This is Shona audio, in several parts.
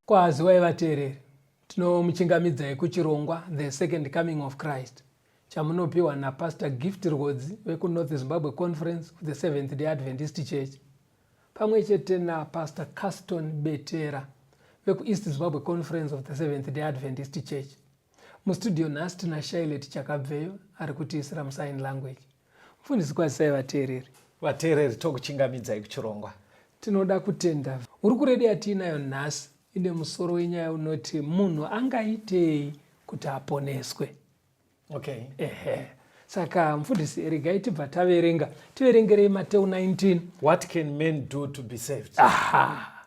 Kwaziwai vateereri, tinomuchingamidzai kuchirongwa The Second Coming of Christ chamunopiwa naPastor Gift Rhodzi vekuNorth Zimbabwe Conference the Seventh Day Adventist Church pamwe chete naPastor Caston Betera vekuEast Zimbabwe Conference of the Seventh Day Adventist Church. Mustudio nhasi tina Shailet Chakabveyo ari kutiisira musign language. Mufundisi kwazisai vateereri. Vateereri tokuchingamidzai kuchirongwa. Tinoda kutenda. Uri kuredio yatinayo nhasi ine musoro wenyaya unoti munhu angaitei kuti aponeswe. Okay. Saka mufundisi regai tibva taverenga. Tiverengerei Mateo 19. What can men do to be saved?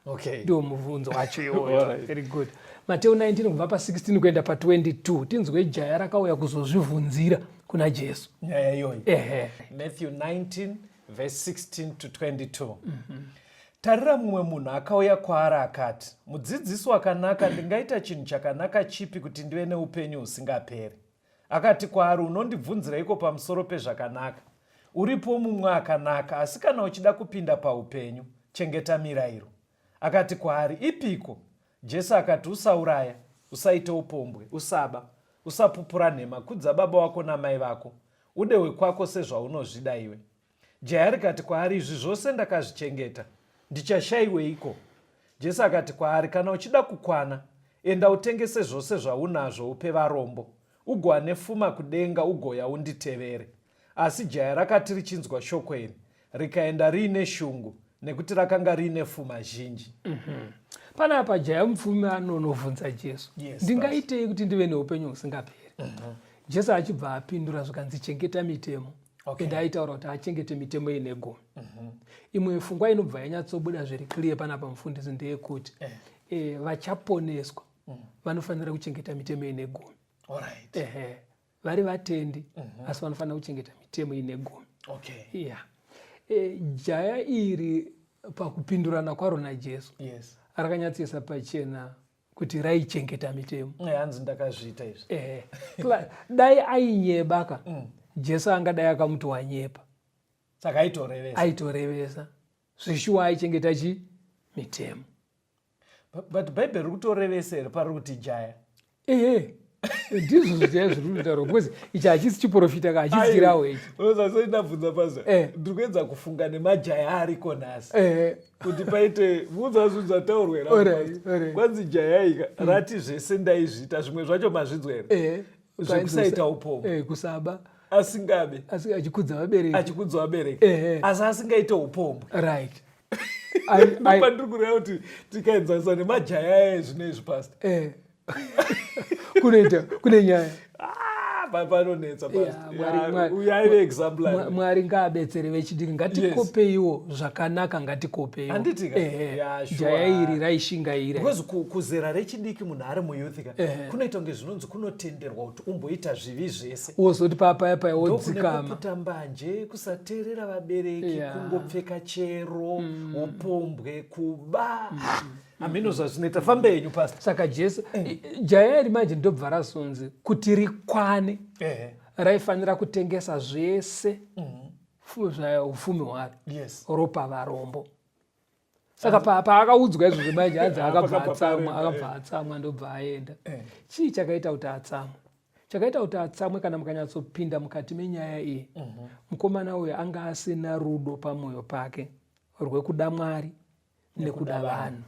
Okay. Ndio muvunzo wacho iwoyo. Very good. Mateo 19 kubva pa16 kuenda pa22. Tinzwe jaya rakauya kuzozvivunzira kuna Jesu. Nyaya iyoyo. Matthew 19 verse 16 to 22. Tarira mumwe munhu akauya kwaari akati, mudzidzisi wakanaka, ndingaita chinhu chakanaka chipi kuti ndive neupenyu husingaperi? Akati kwaari, unondibvunziraiko pamusoro pezvakanaka? Uripo mumwe akanaka, asi kana uchida kupinda paupenyu, chengeta mirayiro. Akati kwaari, ipiko? Jesu akati, usauraya, usaite upombwe, usaba, usapupura nhema, kudza baba wako namai vako, ude wekwako sezvaunozvida iwe. Jaya rikati kwaari, izvi zvose ndakazvichengeta, ndichashayiweiko? Jesu akati kwaari, kana uchida kukwana, enda utengese zvose zvaunazvo upe varombo, ugowa nepfuma kudenga ugouya unditevere. Asi jaya rakati richinzwa shoko iri, rikaenda riine shungu, nekuti rakanga riine pfuma zhinji. Panapa jaya mupfumi anonovhunza Jesu, ndingaitei kuti ndive neupenyu husingaperi? Jesu achibva apindura zvikanzi chengeta mitemo. Enda aitaura kuti achengete mitemo ine gumi. Imwe pfungwa inobva yanyatsobuda zviri clear panapa mufundisi ndeyekuti vachaponeswa vanofanira kuchengeta mitemo ine gumi. Vari vatendi asi vanofanira kuchengeta mitemo ine gumi. Jaya iri pakupindurana kwaro naJesu rakanyatsisa pachena kuti raichengeta mitemo. Hanzi ndakazviita izvi. Dai ainyebaka Jesu angadai akamuti wanyepa. Saka aitorevesa. Zvishuwa aichengeta mitemo. But Bible rikutorevesera pari kuti jaya. Ndizvo zvijaya zviri kutaura because ichi hachisi chiprofita ka hachitsirawo ichi. Sasa ndabvunza paza. Ndiri kuedza kufunga nemajaya ariko nhasi. Kuti paite muzazvunza taurwe ra. Kwanzi jaya ika rati zvese ndaizvita zvimwe zvacho mazvinzwere. Zvekusaita upombwe. Kusaba. Asingabe. Achikudza vabereki. Achikudza vabereki. Asi asingaite upombwe. Right. Ndiri kureva kuti tikaenzanisa nemajaya ezvinezvi pastor. Kune nyaya. Panonetsa pastor. Uyaive example. Mwari ngaabetsere vechidiki, ngatikopeiwo zvakanaka, ngatikopeiwo. Handitika. Jaya iri raishingaira. Because kuzera rechidiki munhu ari muyuthika kunoita kunge zvinonzi kunotenderwa kuti umboita zvivi zvese. Wozoti papaya wodzikama. Ndokuputa mbanje, kusateerera vabereki, kungopfeka chero, upombwe, kuba. Amino zvazvinoita famba yenyu pastor. Saka Jesu jaya iri manje ndobva razonzi kuti rikwane. Raifanira kutengesa zvese ufumi hwaro. Ropa varombo. saka paakaudzwa izvozvo manje hanzi akabva atsamwa ndobva aenda. Chii chakaita kuti atsamwe? Chakaita kuti atsamwe, kana mukanyatsopinda mukati menyaya iyi, mukomana uyu anga asina rudo pamwoyo pake rwekuda Mwari nekuda vanhu.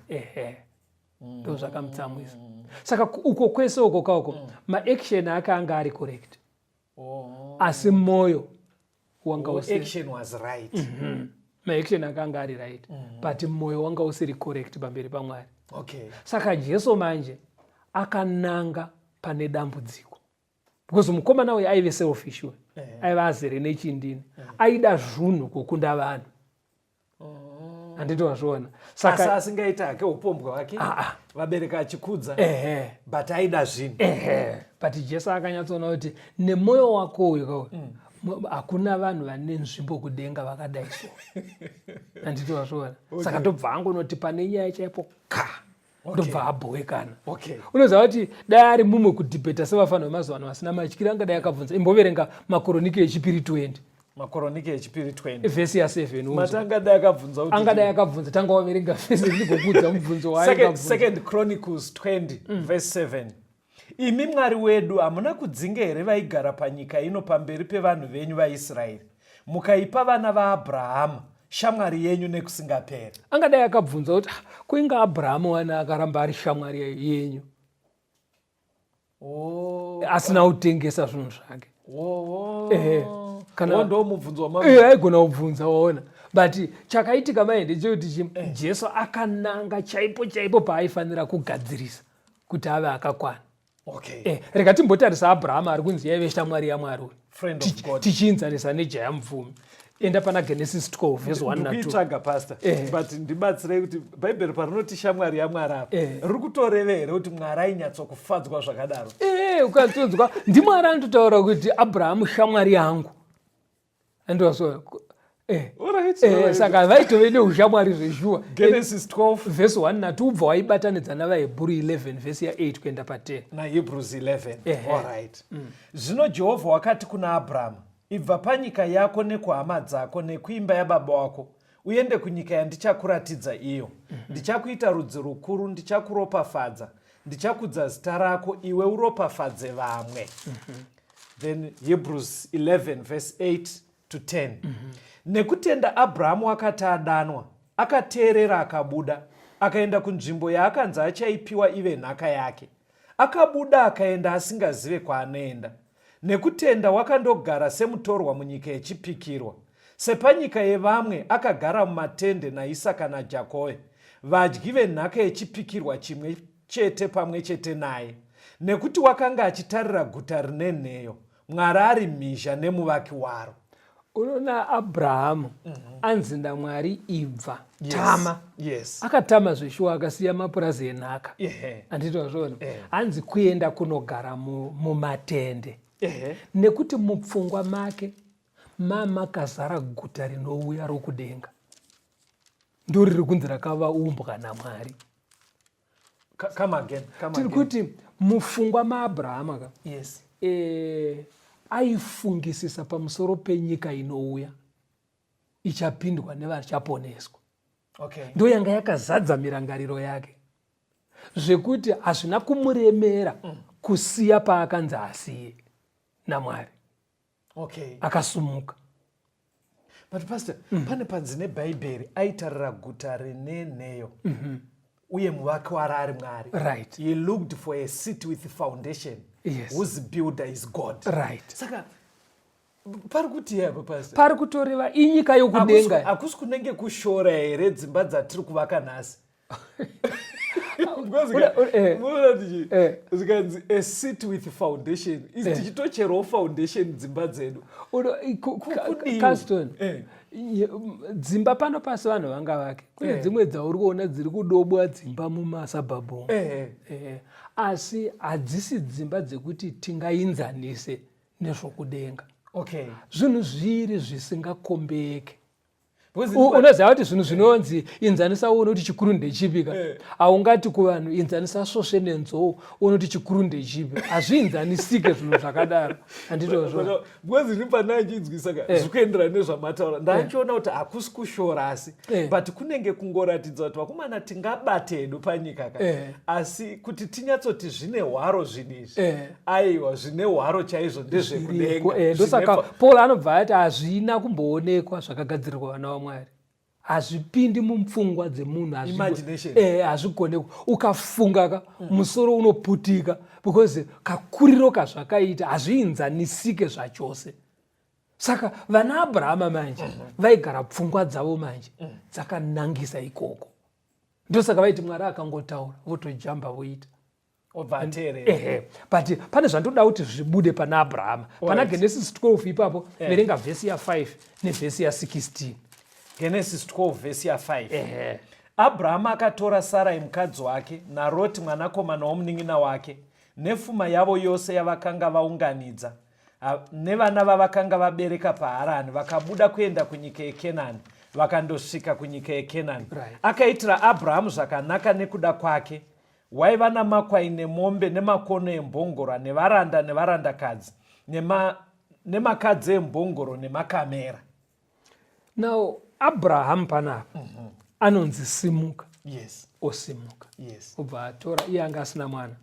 Ndo zvakamutsamwisa. Saka uko kwese uko kauko maaction ake anga ari correct, asi moyo wanga action was right. Maaction ake anga ari right, but moyo wanga usiri correct pamberi paMwari. Saka Jesu manje akananga pane dambudziko, because mukomana uyu aive selfish, aiva azere nechindini, aida zvinhu kukunda vanhu. Handiti wazviona? Saka asingaita hake upombwe hwake, vabereka achikudza, but aida zvinhu. But Jesu akanyatsoona kuti nemoyo wako uyu hakuna vanhu vane nzvimbo kudenga vakadai so. Handiti wazviona? Saka ndobva angonoti pane nyaya chaipo ndobva abhowekana. Unoziva kuti dai ari mumwe kudhibheta sevafana vemazuva ano vasina matyiro, angadai akabvunza, imboverenga Makoronike echipiri 20. Makoronike echipiri 20 vhesi ya7. Angadai akabvunza tanga waverenga vhesi ndikokudza mubvunzo waakabvunza. 2 Chronicles 20 verse 7. Imi Mwari wedu hamuna kudzinga here vaigara panyika ino pamberi pevanhu venyu vaIsraeri, mukaipa vana vaAbhurahama shamwari yenyu nekusingaperi? Angadai akabvunza kuti kuinga Abhurahama wana akaramba ari shamwari yenyu, asina kutengesa zvinhu zvake. Kana ndo mubvunzo aigona kubvunza waona. But chakaitika maende chekuti Jesu akananga chaipo chaipo paaifanira kugadzirisa kuti ave akakwana. Rega timbotarisa Abhurahama ari kunzi yaive shamwari yaMwari, tichiinzanisa nejaya mupfumi. Enda pana Genesis 12 verse 1 na 2. Ndikuitsvaga pastor, but ndibatsirei kuti Bhaibheri parinoti shamwari yaMwari apa, riri kutoreva here kuti Mwari ainyatsokufadzwa zvakadaro? Ukanzwa ndiMwari anotaura kuti Abhurahama shamwari yangu. Andoswa saka vaitove neushamwari zveshuwa. Genesis 12 verse 1 na 2 ubva waibatanidza navaHebheru 11 verse ya8 kuenda pa10 naHebrews 11. Alright. Zvino Jehovha wakati kuna Abhurahama, ibva panyika yako nekuhama dzako nekuimba yababa wako uende kunyika yandichakuratidza iyo. Ndichakuita rudzi rukuru, ndichakuropafadza, ndichakudza zita rako, iwe uropafadze vamwe. Then Hebrews 11 verse 8 to 10. Nekutenda Abhurahama akati adanwa, akateerera akabuda, akaenda kunzvimbo yaakanzi achaipiwa ive nhaka yake. Akabuda akaenda asingazive kwaanoenda. Nekutenda wakandogara semutorwa munyika yechipikirwa. Sepanyika yevamwe akagara mumatende naIsaka naJakove, vadyi venhaka yechipikirwa chimwe chete pamwe chete naye. Nekuti wakanga achitarira guta rine nheyo, Mwari ari mhizha nemuvaki waro. Unoona Abhurahama anzi naMwari ibva tama. Akatama zveshuwa akasiya mapurazi enhaka. Handiti wazviona? Anzi kuenda kunogara mumatende. Nekuti mupfungwa make makazara guta rinouya rokudenga. Ndoriri kunzi rakavaumbwa naMwari. Come again. Tiri kuti mupfungwa maAbhurahama aifungisisa pamusoro penyika inouya ichapindwa nevachaponeswa. Ndo yanga yakazadza mirangariro yake, zvekuti hazvina kumuremera kusiya paakanzi asiye naMwari. Akasumuka. But pastor, pane panzi neBhaibheri aitarira guta rine nheyo uye muvaki waro ari Mwari. He looked for a city with foundation, whose builder is God. Saka pari kuti yapo pastor, pari kutoreva inyika yokudenga. Hakusi kunenge kushora here dzimba dzatiri kuvaka nhasi? Zikanzi a city with foundation, tichitocherawo foundation dzimba dzedu. Caston, dzimba pano pasi vanhu vanga vake. Kune dzimwe dzauri kuona dziri kudobwa dzimba mumasabhabhu. Asi hadzisi dzimba dzekuti tingainzanise nezvokudenga. Zvinhu zviri zvisingakombeke. unoziva kuti zvinhu zvinonzi inzanisa uone kuti chikuru ndechipika. Haungati kuvanhu inzanisa svosve nenzou uone kuti chikuru ndechipi. Hazviinzanisike zvinhu zvakadaro. Handitozvo. Bwezi panachinzwisa zvikuenderana nezvamataura. Ndachiona kuti hakusi kushora asi. But kunenge kungoratidza kuti vakomana tingabate hedu panyika ka. Asi kuti tinyatsoti zvine hwaro zvinizvi. Aiwa zvine hwaro chaizvo ndezvekudenga. Ndosaka Paul anobva ati hazvina kumboonekwa zvakagadzirwa vana vaMwari. Hazvipindi mupfungwa dzemunhu. Hazvigonekwa. Ukafunga musoro unoputika because kakuriro kazvakaita hazviinzanisike zvachose. Saka vana Abrahama manje vaigara pfungwa dzavo manje dzakanangisa ikoko. Ndosaka vaiti Mwari akangotaura votojamba voita. But pane zvandoda kuti zvibude pana Abrahama. Pana Genesis 12 ipapo verenga vhesi ya5 nevhesi ya16. Genesis 12 vhesi ya5. Abrahama akatora Sarai mukadzi wake naRoti mwanakomana womunin'ina wake nepfuma yavo yose yavakanga vaunganidza nevana vavakanga vabereka paHarani vakabuda kuenda kunyika yeKenani vakandosvika kunyika yeKenani. Akaitira Abrahamu zvakanaka nekuda kwake. Waiva namakwai nemombe nemakono embongoro nevaranda nevarandakadzi nemakadzi embongoro nemakamera. Now Abraham panapa anonzi simuka. Osimuka. Ubva atora iye anga asina mwana.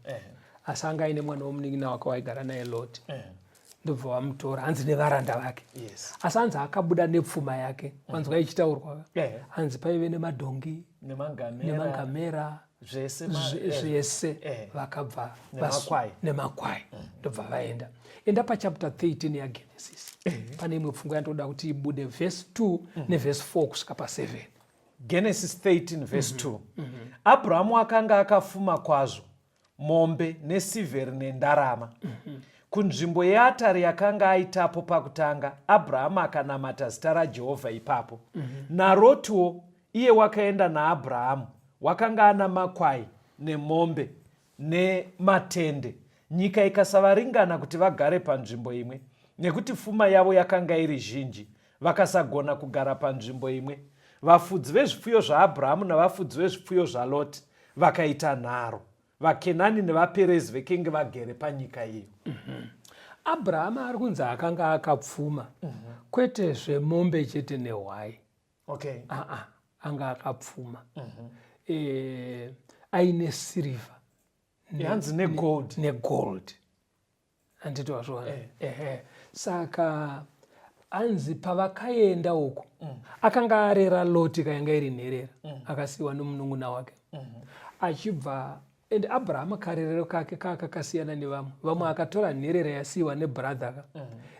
Asi anga aine mwana womunin'ina wake waigara naye Loti. Ndobva vamutora hanzi nevaranda vake. Asi hanzi akabuda nepfuma yake. Wanzwa ichitaurwa. Hanzi paive nemadhongi nemangamera zvese vakabva nemakwai. Ndobva vaenda. Enda pachapter 13 yaGenesis. Pane imwe pfungwa yandoda kuti ibude verse 2 neverse 4 kusvika pa7. Genesis 13 verse 2. Abrahamu akanga akafuma kwazvo, mombe nesivheri nendarama. Kunzvimbo yeatari yakanga aitapo pakutanga, Abrahamu akanamata zita raJehovha ipapo. naRotiwo iye wakaenda naAbhurahamu wakanga ana makwai nemombe nematende. Nyika ikasavaringana kuti vagare panzvimbo imwe, nekuti pfuma yavo yakanga iri zhinji, vakasagona kugara panzvimbo imwe. Vafudzi vezvipfuyo zvaAbhurahamu navafudzi vezvipfuyo zvaLoti vakaita nharo. VaKenani nevaPerezi vekenge vagere panyika iyo. Abrahama ari kunzi akanga akapfuma, kwete zvemombe chete nehwai. Anga akapfuma. Aine sirivha hanzi negold. Handitozvona. Saka anzi pavakaenda uko akanga arera Loti kayanga iri nherera, akasiyiwa nomunun'una wake. Achibva and Abraham karerero kake kakasiyana nevamwe. Vamwe akatora nherera yasiyiwa nebradha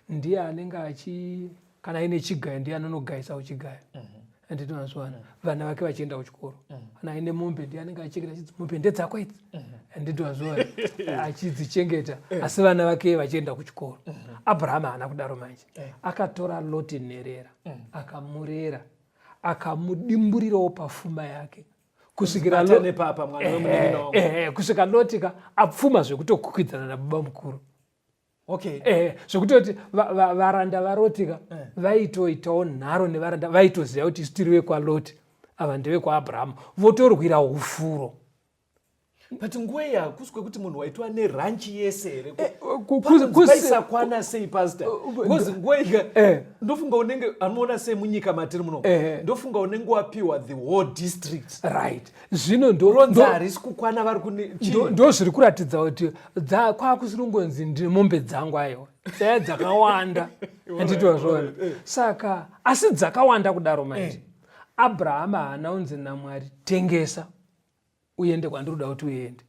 ndiye anenge kana aine chigayo ndiye anonogayisa kuchigayo. Handitozvona. Vana vake vachienda kuchikoro. Kana aine mombe ndiye anenge achingeta achidzi mombe ndedzako idzi. Handitozvona. Achidzichengeta asi vana vake vachienda kuchikoro. Abraham haana kudaro manje. Akatora Loti nherera akamurera akamudimburirawo pafuma yake. Kusvikira Loti apfuma zvekutokwikwidzana nababa mukuru. Zvekutoti varanda vaRotika vaitoitawo nharo nevaranda vaitoziva kuti isitiri wekwaLoti ava ndevekwaAbhurahamu, votorwira ufuro. But nguva iyi hakusi kwekuti munhu waitwa neranchi yese here paisakwana sei pastor? Because nguva iyi ndofunga unenge anoona sei munyika matiri muno, ndofunga unenge wapiwa the whole district. Right. Zvino ronza harisi kukwana vari ndo zviri kuratidza kuti kwakusirungonzi ndi mombe dzangu aiwa dzaya dzakawanda. Handitozvona. Saka asi dzakawanda kudaro manje Abrahama haana unzi naMwari tengesa uende kwandinoda kuti uende.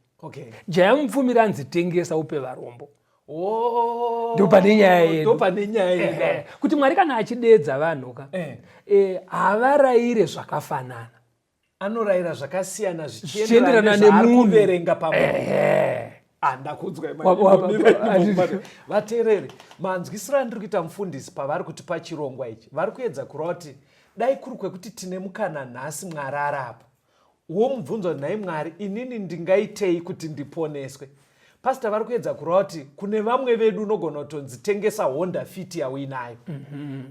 Jaya mupfumira anzi tengesa upe varombo. Ndo pane nyaya yedu. Kuti Mwari kana achidedza vanhu havarayire zvakafanana. Anorayira zvakasiyana zvichienderana nezvaarikuverenga pamunhu. Ndakunzwa vateereri, manzwisiro andiri kuita mufundisi pavari kutipa chirongwa ichi. Vari kuedza kureva kuti dai kuri kwekuti tine mukana nhasi Mwari arapo, womubvunza kuti nhai Mwari, inini ndingaitei kuti ndiponeswe? pastor vari kuedza kureva kuti kune vamwe vedu unogona kutonzitengesa Honda Fit yauinayo.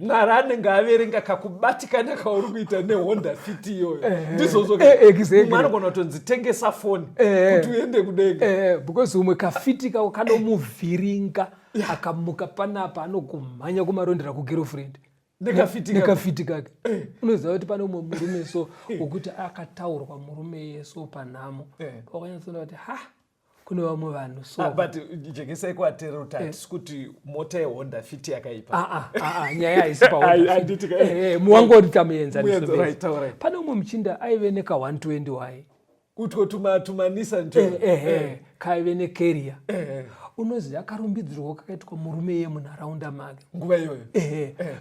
Mwari anenge averenga kakubatikana kauri kuita neHonda Fit iyoyo. Ndizvozvo umwe anogona kutonzitengesa foni kuti uende kudenga. Because umwe kafiti kako kanomuvhiringa akamuka panapa anokumhanya kumarondera kugirlfriend. Nekafiti kake. Unoziva kuti pane umwe murume so wokuti akataurwa murume so panhamo. Wakanyatsoona kuti kune vamwe vanhu so but jekesai kuateerera kuti hatisi kuti mota yeHonda Fit yakaipa. Nyaya haisi paHonda. Muwangoti tamuenzaniso. Pane umwe muchinda aive neka 120 waye. Kutotumanisa kaive necarrier. Unoziva akarumbidzirwa kakaitwa murume yemunharaunda make nguva iyoyo.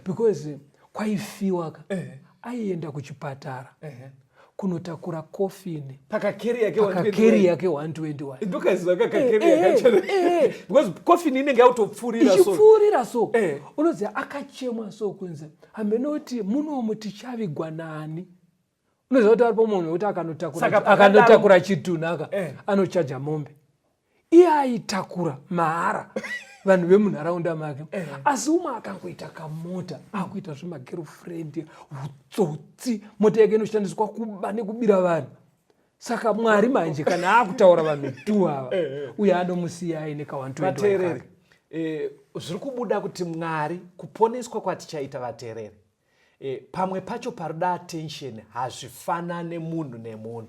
Because kwaifiwa aienda kuchipatara kunotakura kofini pakakeri yake 121. Ndokaziva kakakeri yakachana because kofini inenge yautopfuurira so unoziva akachemwa so kunze hamenoti munomu tichavigwa nani. Unoziva kuti aripo munhu wekuti akanotakura chitunhu anochaja mombe. Iye aitakura mahara vanhu vemunharaunda make. Asi umwe akangoita kamota akuita zvemagirlfriend hutsotsi. Mota yake inoshandiswa kuba nekubira vanhu. Saka Mwari manje kana akutaura vanhu tu ava uye anomusiya aine ka 120. Zviri kubuda kuti Mwari kuponeswa kwatichaita vateereri pamwe pacho parida attention hazvifanane nemunhu nemunhu.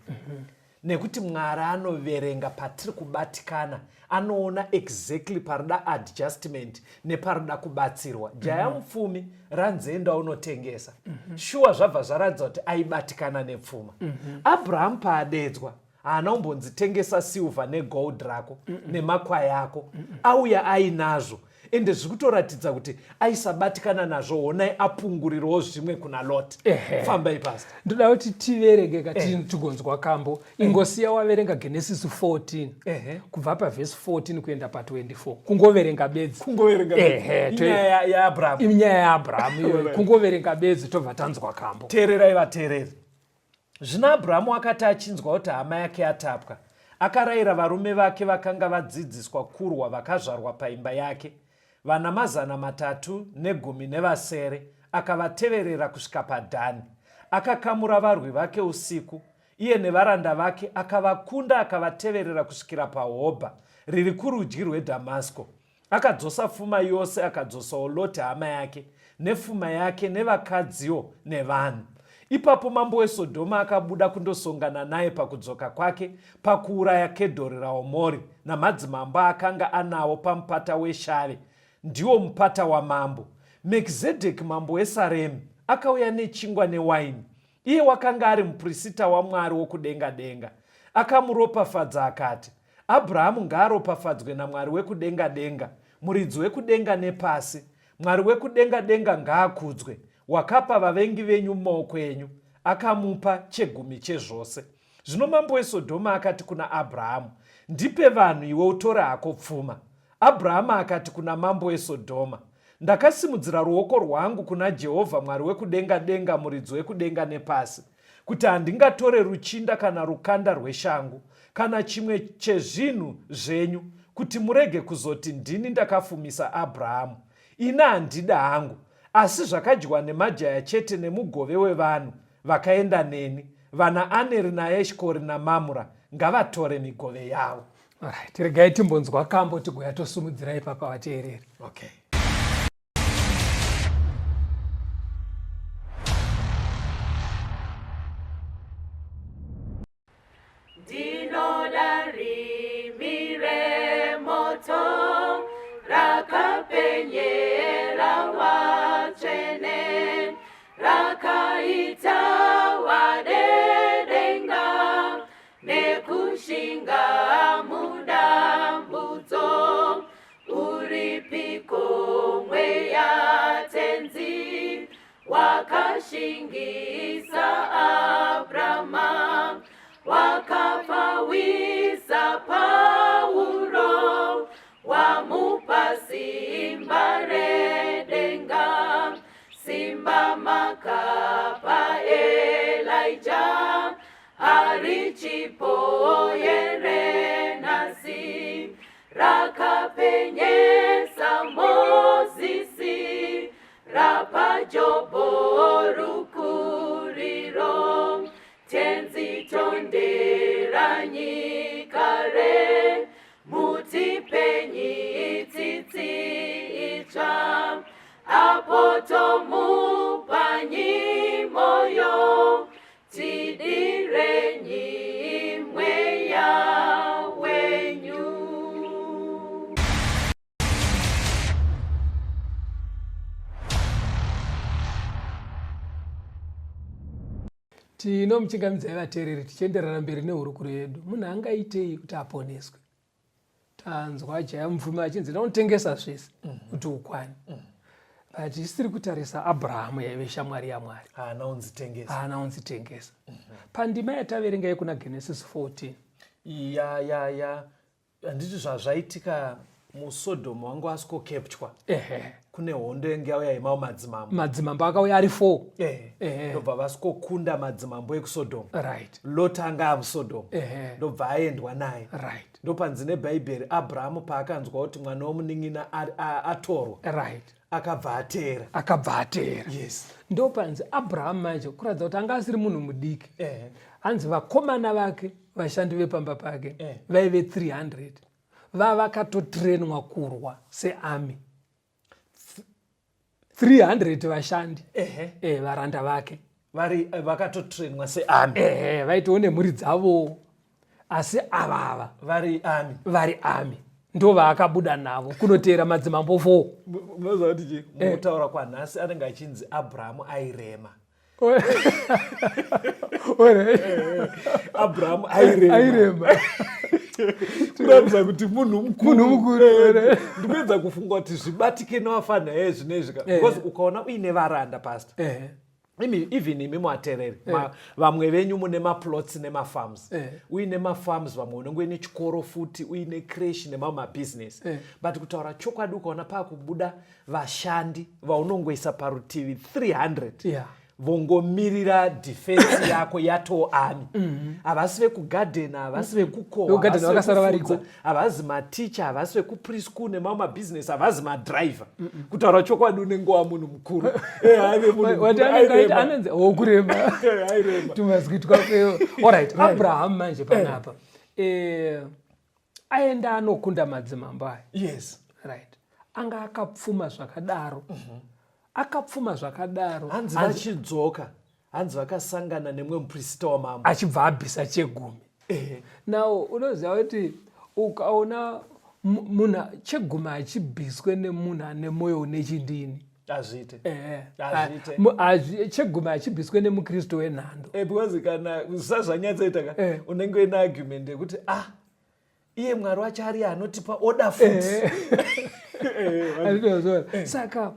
Nekuti Mwari anoverenga patiri kubatikana, anoona exactly parida adjustment neparida kubatsirwa. Jaya mupfumi ranzenda unotengesa. Shuwa zvabva zvaratidza kuti aibatikana nepfuma. Abraham paadedzwa haana kumbonzitengesa silver negold rako nemakwai ako. Auya ainazvo. Ende zvikutoratidza kuti aisabatikana nazvo, honai apungurirawo zvimwe kuna Lot. Fambai pastor. Ndoda kuti tiverenge tigonzwa kambo. Ingosiya waverenga Genesis 14 kubva pavhesi 14 kuenda pa24. Kungoverenga bedzi. Inyaya yaAbraham. Inyaya yaAbraham. Kungoverenga bedzi tobva tanzwa kambo. Teererai vateereri. Zvino Abrahamu akati achinzwa kuti hama yake atapwa, akarayira varume vake vakanga vadzidziswa kurwa vakazvarwa paimba yake, vana 317 akavateverera kusvika paDhani. Akakamura varwi vake usiku, iye nevaranda vake akavakunda akavateverera kusvikira paHobha riri kurudyi rweDhamasiko. Akadzosa pfuma yose, akadzosawo Loti hama yake nepfuma yake nevakadziwo nevanhu. Ipapo mambo weSodhoma akabuda kundosongana naye pakudzoka kwake pakuuraya Kedhori raOmori namadzimambo akanga anawo pamupata weShave, ndiwo mupata wamambo. Melkizedheki mambo weSaremu akauya nechingwa newaini. Iye wakanga ari muprista waMwari wokudenga denga. Akamuropafadza akati, Abrahamu ngaaropafadzwe naMwari wekudenga denga, muridzi wekudenga nepasi. Mwari wekudenga denga ngaakudzwe, wakapa vavengi venyu mumaoko enyu, akamupa chegumi chezvose. Zvino mambo weSodhoma akati kuna Abrahamu, ndipe vanhu iwe utore hako pfuma. Abrahamu akati kuna mambo weSodhoma, ndakasimudzira ruoko rwangu kuna Jehovha Mwari wekudenga denga, muridzi wekudenga nepasi, kuti handingatore ruchinda kana rukanda rweshangu kana chimwe chezvinhu zvenyu, kuti murege kuzoti ndini ndakafumisa Abrahamu. Ina handida hangu, asi zvakadyiwa nemajaya chete nemugove wevanhu vakaenda neni, vana Aneri naEshkori naMamura, ngavatore migove yavo. Alright, regai timbonzwa kambo tigoya tosumudzira ipapa vateereri. Okay. Dinoda rimire moto rakapenyera wachene rakaita wadedenga nekushinga mudambudzo uripiko mweya tenzi wakashingisa Abrahama wakapawisa Pauro wamupa simba redenga simba makapa Elijah harichipo yerenasi rakapenyesa Mozisi, rapa Jobho rukuriro, tenzi tondera nyika re, muti penyi tsitsi itsva, apotomupa nyimoyo, tidirenyi mweya wenyu. Tinomuchingamidzai vateereri tichienderera mberi nehurukuro yedu. Munhu angaitei kuti aponeswe? Tanzwa Jaya Mupfumi achinzi ndaunotengesa zvese kuti ukwane. But isiri kutarisa Abraham yaive shamwari yaMwari. Haana unzitengesa. Pandima yataverengai kuna Genesis 14. Handiti zvazvaitika muSodhomu wanga asingokepchwa. Kune hondo yanga yauya yemawo madzimambo akauya ari 4. Ndobva vasingokunda madzimambo ekusodhomu. Right. Lot anga amusodhomu. Ndobva aendwa naye. Right. Ndopanzi neBhaibheri Abrahamu paakanzwa kuti mwana womunin'ina atorwa. Right. Akabva ateera. Yes. Ndopanzi Abraham manje kuratidza kuti anga asiri munhu mudiki. Hanzi vakomana vake vashandi vepamba pake vaive 300. Vavakatotrenwa kurwa searmy. 300 vashandi. Varanda vake vakatotrenwa searmy. Vaitowo nemhuri dzavo, asi avava vari army ndo vaakabuda navo kunoteera madzimambo 4. Munoziva kuti mukutaura kwanhasi anenge achinzi Abrahamu airema. Abrahamu airema. Kuratidza kuti munhu mukuru. Ndikuedza kufunga kuti zvibatike newafanha yezvinezvi, because ukaona uine varanda pastor. Even imi muatereri vamwe venyu mune maplots nemafarms. Uine mafarms, vamwe unenge uine chikoro futi, uine creche nemamwe mabusiness. But kutaura chokwadi ukaona paakubuda vashandi vaunongoisa parutivi 300. Vongomirira defense yako yato army. Havasi vekugadhena, havasi vekukohwa, havazi maticha, havasi vekupreschool nemamwe mabusiness, havazi madriver. Kutaura chokwadi unenge wamunhu mukuru. Anonzi wokurema. Tumazwitwa kweo. Alright, Abraham manje panapa. Aenda anokunda madzimambo aya. Yes. Right. Anga akapfuma zvakadaro. Akapfuma zvakadaro. Hanzi vachidzoka. Hanzi vakasangana nemwe muprista wamambo. Achibva abvisa chegumi. Now, unoziva kuti ukaona munhu chegumi achibviswe nemunhu ane mwoyo une chindini. Azvite. Chegumi achibviswe nemukristu wenhando. Because kana usazvanyatsaita unenge uine argument yekuti iye Mwari wacho ari anotipa order futi. Saka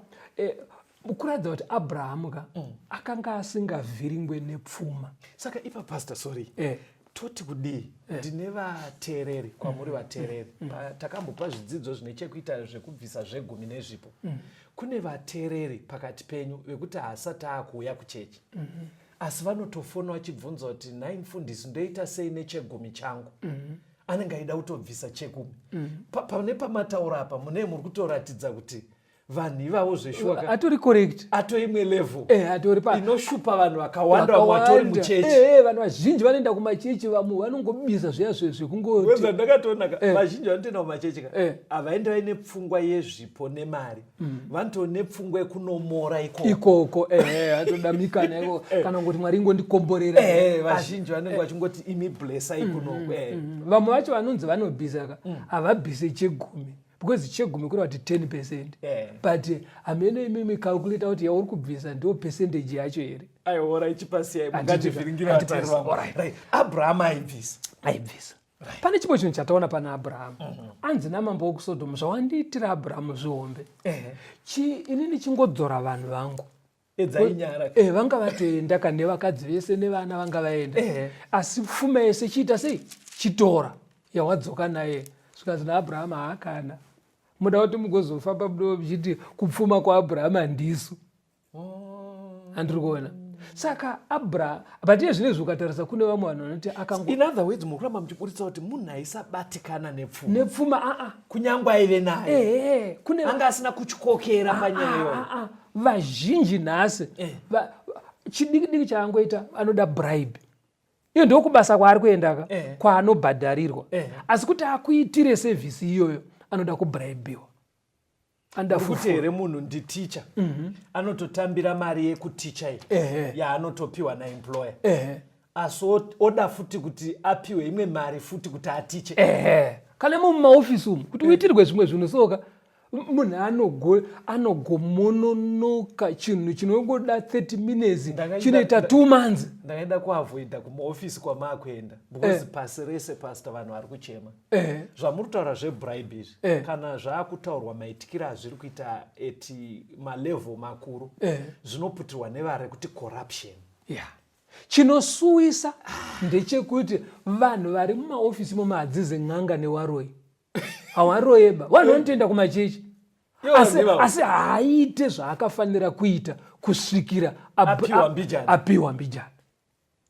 kuratidza kuti Abrahamu akanga asingavhiringwe nepfuma. Saka ipa pastor, sorry. Toti kudii ndine vateereri, kwamuri vateereri, takambopa zvidzidzo zvine chekuita zvekubvisa zvegumi nezvipo. Kune vateereri pakati penyu vekuti haasati akuuya kuchechi, asi vanotofona vachibvunza kuti nhai mufundisi ndoita sei nechegumi changu. Anenge aida kutobvisa chegumi. Pane pamataura apa mune muri kutoratidza kuti vanhu ivavo zveshuwa atori correct, atoimwe level atori pa inoshupa vanhu vakawanda vatori muchechi. Vanhu vazhinji vanoenda kumachechi, vamwe vanongobisa zviya zvekungoti. Weza ndakatoona vazhinji vanotoenda kumachechi havaendi vaine pfungwa yezvipo nemari, vanotone pfungwa yekunomora ikoko. Atoda mikana iko kana ngoti Mwari ngondikomborera. Vazhinji vanenge vachingoti imi blessa ikunoko. Vamwe vacho vanonzi vanobhisa havabhise chegumi. Because chegumi kuri kuti 10%. But amene imi calculate kuti yauri kubvisa ndio percentage yacho here. Aiora ichipasiya mungativiringira atari vangu. Abraham aibvisa. Pane chipo chinhu chataona pana Abraham. Anzi namambo wokuSodhomu zvawandiitira Abraham zvihombe. Inini chingodzora vanhu vangu. Edzainyara. Vanga vatoenda kane vakadzi vese nevana vanga vaenda. Asi pfuma yese chiita sei? Chitora yawadzoka naye. Zvikazi naAbraham haakana. Muda kuti mugozofamba mudo muchiti kupfuma kwaAbraham handisu. Handiri kuona. Saka Abraham, but iye zvinezvi ukatarisa kune vamwe vanhu vanoti in other words mukuramba muchiburitsa kuti munhu aisabatikana nepfuma kunyangwe aive naye kune anga asina kuchikokera panyaya iyoyo. vazhinji nhasi chidiki chaangoita anoda bribe. Iyo ndio kubasa kwaari kuenda kwaanobhadharirwa. Asi kuti akuitire sevhisi iyoyo anoda kubraibiwa. Kuti here munhu nditicha anototambira mari yekuticha iyi yaanotopiwa naemployer, asi oda futi kuti apiwe imwe mari futi kuti atiche. Kana mumaofisi umu kuti uitirwe zvimwe zvinhu soka munhu anogomononoka chinhu chinongoda 30 minutes chinoita 2 months. Ndakaenda kuavoida kumaofisi kwamaakuenda because pasi rese pastor vanhu vari kuchema. Zvamuri kutaura zvebribe izvi kana zvaakutaurwa maitikiro azviri kuita eti malevel makuru zvinoputirwa nevari kuti corruption. Chinosuwisa ndechekuti vanhu vari mumaofisi mumadzize n'anga newaroi hawaroyeba vanhu vanotoenda kumachechi asi haaite zvaakafanira kuita kusvikira apiwa mbijana.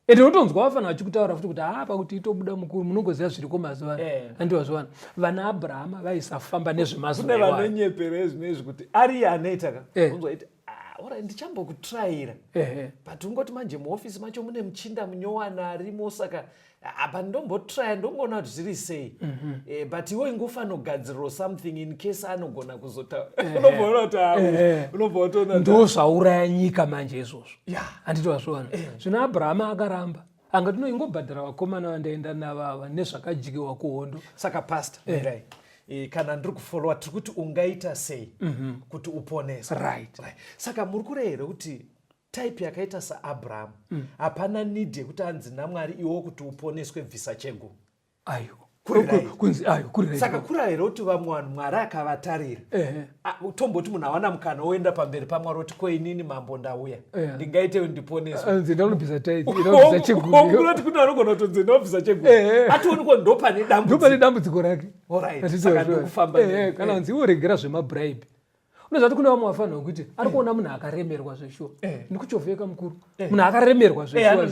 Ende unotonzwa vafanira vachikutaura futi kuti pakuti itobuda mukuru munongoziva zviriko mazuva andivazvovana vana Abrahama vaisafamba nezvemazuva kune vanonyepera ezvinezvi kuti ari anoita unzwa iti ora ndichambokutraira but ungoti manje muofisi macho mune muchinda munyowana arimo saka apa ndombotraya ndongoona kuti zviri sei but iwe ingofanira kugadziriro something in case anogona kuzotaura ndo zvauraya nyika manje izvozvo handiti wazvona. Zvino Abrahama akaramba angati ingobhadhara vakomana vandaenda navava nezvakadyiwa kuhondo. Saka pastor mirai kana ndiri kufollowa tiri kuti ungaita sei kuti uponese right. Saka muri kurehera kuti type yakaita saAbraham hapana need yekuti anzi naMwari iwo kuti uponeswe bvisa chegumi. Saka kurahera kuti vamwe vanhu Mwari akavatarira tomboti munhu awana mukana woenda pamberi paMwari oti koinini mambo ndauya ndingaitewo ndiponeswe ndinobvisa kuti anogona kutonzi ndinobvisa chegumi ationi ko ndopane dambudziko rake. Kana anzi iwo regera zvemabribe unozvati kune vamwe vafanira kuti ari kuona munhu akaremerwa zveshuwa ndikuchovheka mukuru munhu akaremerwa zveshuwa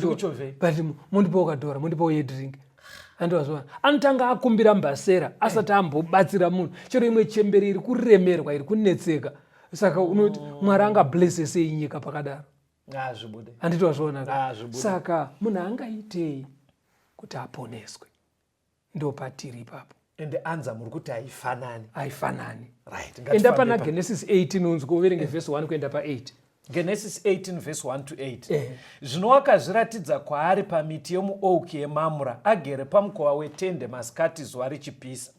but mundipawo kadhora mundipawo yedrink andivazvona anotanga akumbira mbasera asati ambobatsira munhu chero imwe chemberi iri kuremerwa iri kunetseka. Saka unoti Mwari angablesse sei nyika pakadaro handiti wazvona. Saka munhu angaitei kuti aponeswe ndo patiri ipapo ende anza muri kuti haifanani right. Enda pana Genesis 18 unzi kuverenge verse 1 kuenda pa8. Genesis 18 verse 1 to 8 zvino wakazviratidza kwaari pamiti yomuouki yeMamura agere pamukova wetende masikati zuva richipisa.